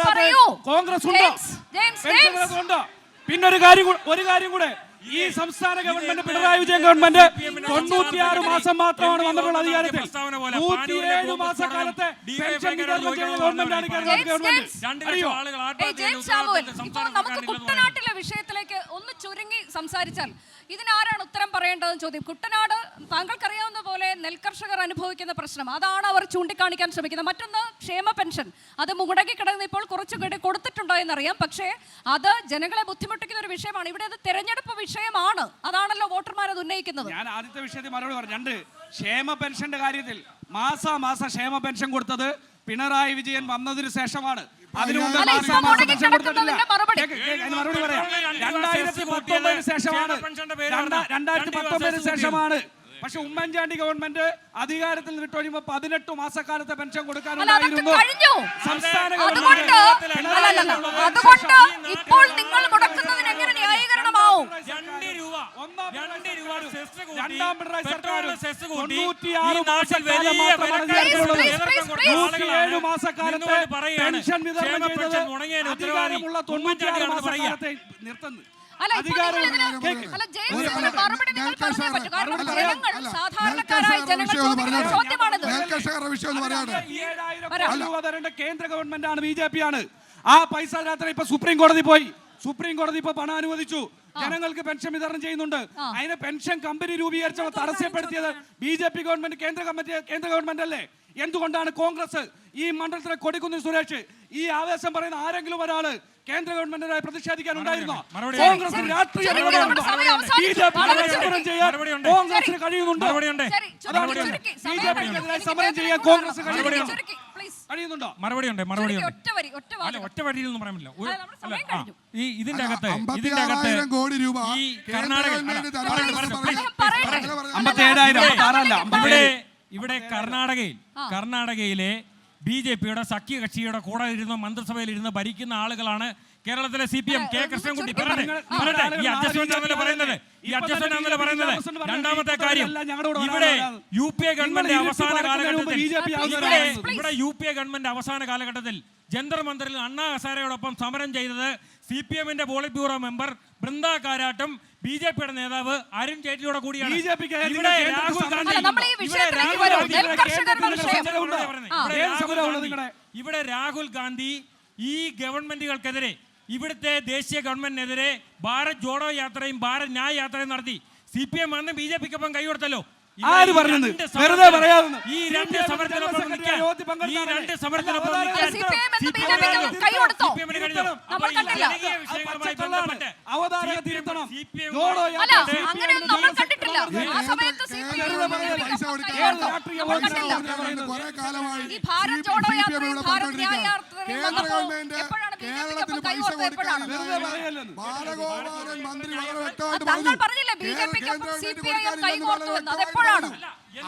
കോൺഗ്രസ് ഉണ്ടോ? പെൻഷൻ ഉണ്ടോ? പിന്നെ ഒരു കാര്യം കൂടെ, ഈ സംസ്ഥാന ഗവൺമെന്റ്, പിണറായി വിജയൻ ഗവൺമെന്റ് 96 മാസം മാത്രമാണ് വന്നിട്ടുള്ള അധികാരത്തിൽ. 107 മാസക്കാലത്തെ പെൻഷൻ ഗവൺമെന്റാണ് കേരള ഗവൺമെന്റ്. നമുക്ക് കുട്ടനാട്ടിലെ വിഷയത്തിലേക്ക് ഒന്ന് ചുരുങ്ങി സംസാരിച്ചാൽ ഇതിനാരാണ് ഉത്തരം പറയേണ്ടതെന്ന് ചോദ്യം. കുട്ടനാട് താങ്കൾക്കറിയാവുന്ന പോലെ നെൽകർഷകർ അനുഭവിക്കുന്ന പ്രശ്നം, അതാണ് അവർ ചൂണ്ടിക്കാണിക്കാൻ ശ്രമിക്കുന്നത്. മറ്റൊന്ന് ക്ഷേമ പെൻഷൻ, അത് മുടങ്ങി കിടന്ന് ഇപ്പോൾ കുറച്ചുകൂടി കൊടുത്തിട്ടുണ്ടോ എന്നറിയാം, പക്ഷേ അത് ജനങ്ങളെ ബുദ്ധിമുട്ടിക്കുന്ന ഒരു വിഷയമാണ്. ഇവിടെ അത് തെരഞ്ഞെടുപ്പ് വിഷയമാണ്, അതാണല്ലോ വോട്ടർമാർ അത് ഉന്നയിക്കുന്നത്. ഞാൻ ആദ്യത്തെ വിഷയത്തിൽ മറുപടി പറഞ്ഞു. 2, ക്ഷേമ പെൻഷന്റെ കാര്യത്തിൽ മാസം ക്ഷേമ പെൻഷൻ കൊടുത്തത് പിണറായി വിജയൻ വന്നതിന് ശേഷമാണ്. അതിനു മുമ്പ് മറുപടി പറയാം. 2019 ശേഷമാണ് പക്ഷെ ഉമ്മൻചാണ്ടി ഗവൺമെന്റ് അധികാരത്തിൽ വിട്ടൊഴിയുമ്പോൾ 18 മാസക്കാലത്തെ പെൻഷൻ അതൊക്കെ കൊടുക്കാനുണ്ടായിരുന്നു. കഴിഞ്ഞു. സംസ്ഥാന അതുകൊണ്ട് അതുകൊണ്ട് ഇപ്പോൾ നിങ്ങൾ മുടക്കുന്നതിന് എങ്ങനെ ന്യായീകരണമാവും? 2 രൂപ രണ്ടാം പിണറായി സർക്കാർ 96 മാസക്കാലം മാത്രമാണ് നേരത്തെയുള്ളത്. 107 മാസക്കാലത്തെ പെൻഷൻ വിതരണം ചെയ്തത് അധികാരമുള്ള 96 മാസക്കാലത്തെ നിർത്തുന്നു. അല്ല, ഇപ്പോൾ നിങ്ങൾ ഇതിന് അല്ല, ജെയിംസിന് മറുപടി നിങ്ങൾ പറഞ്ഞേ പറ്റൂ. കാരണം ജനങ്ങൾ, സാധാരണക്കാരായ ജനങ്ങൾ ചോദിക്കുന്ന ചോദ്യമാണിത്. നെൽകർഷകരുടെ വിഷയം എന്ന് പറയാതെ 7000 രൂപ തരേണ്ട കേന്ദ്ര ഗവൺമെന്റ് ആണ്, BJP ആണ്. ആ പൈസ രാത്രി ഇപ്പൊ സുപ്രീം കോടതി പോയി. സുപ്രീം കോടതി ഇപ്പൊ പണം അനുവദിച്ചു, ജനങ്ങൾക്ക് പെൻഷൻ വിതരണം ചെയ്യുന്നുണ്ട്. അതിന് പെൻഷൻ കമ്പനി രൂപീകരിച്ചവർ തടസ്സപ്പെടുത്തിയത് BJP ഗവൺമെന്റ്, കേന്ദ്ര ഗവൺമെന്റ് അല്ലേ? എന്തുകൊണ്ടാണ് കോൺഗ്രസ് ഈ മണ്ഡലത്തിലെ കൊടിക്കുന്നിൽ സുരേഷ് ഈ ആവേശം പറയുന്ന ആരെങ്കിലും ഒരാള് കേന്ദ്ര ഗവൺമെന്റിനായി പ്രതിഷേധിക്കാനുണ്ടായിരുന്നോ? കോൺഗ്രസ് രാഷ്ട്രീയ കോൺഗ്രസിന് കഴിയുന്നുണ്ടോ? സമരം ചെയ്യാൻ കോൺഗ്രസ് കഴിയുന്നുണ്ടോ? മറുപടിയുണ്ട്. ഒറ്റ വരിയിലൊന്നും പറയാൻ പറ്റില്ല. ഈ ഇതിന്റെ അകത്ത് 56,000 കോടി രൂപ ഈ കർണാടക ഇവിടെ കർണാടകയിലെ BJPയുടെ സഖ്യകക്ഷിയുടെ കൂടെ ഇരുന്ന് മന്ത്രിസഭയിൽ ഭരിക്കുന്ന ആളുകളാണ് കേരളത്തിലെ CPM കെ കൃഷ്ണൻകുട്ടി. ഈ അഡ്ജസ്റ്റ്മെന്റ് ആണല്ലോ പറയുന്നത്. രണ്ടാമത്തെ കാര്യം, ഇവിടെ UPA ഗവൺമെന്റ് അവസാന കാലഘട്ടത്തിൽ ജന്തർ മന്ദിറിൽ അണ്ണാ ഹസാരയോടൊപ്പം സമരം ചെയ്തത് CPMന്റെ പോളിറ്റ് ബ്യൂറോ മെമ്പർ ബൃന്ദ കാരാട്ടും BJPയുടെ നേതാവ് അരുൺ ജെയ്റ്റ്ലിയോടെ കൂടിയാണ്. ഇവിടെ രാഹുൽ ഗാന്ധി ഈ ഗവൺമെന്റുകൾക്കെതിരെ, ഇവിടുത്തെ ദേശീയ ഗവൺമെന്റിനെതിരെ ഭാരത് ജോഡോ യാത്രയും ഭാരത് ന്യായ് യാത്രയും നടത്തി. CPM അന്ന് BJPക്കൊപ്പം കൈകൊടുത്തല്ലോ. ആര് പറഞ്ഞത്? വെറുതെ പറയാവുന്ന ഈ രണ്ട് സമരത്തിനൊപ്പം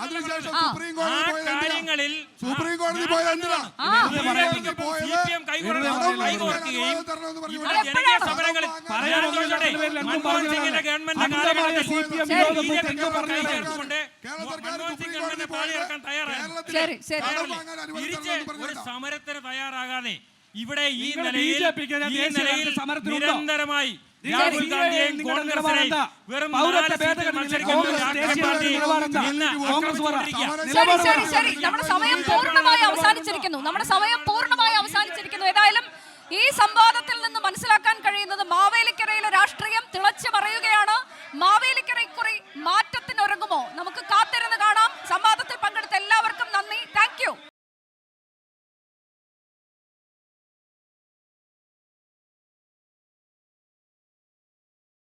അതിനുശേഷം സുപ്രീം കോടതി സമരത്തിന് തയ്യാറാകാതെ ഇവിടെ ഈ നിലയിൽ നിരന്തരമായി രാഹുൽ ഗാന്ധിയെയും കോൺഗ്രസിനെയും വെറും നമ്മുടെ സമയം പൂർണ്ണമായി അവസാനിച്ചിരിക്കുന്നു. ഏതായാലും ഈ സംവാദത്തിൽ നിന്ന് മനസ്സിലാക്കാൻ കഴിയുന്നത് മാവേലിക്കരയിലെ രാഷ്ട്രീയം തിളച്ചു പറയുകയാണ്. മാവേലിക്കര ഇക്കുറി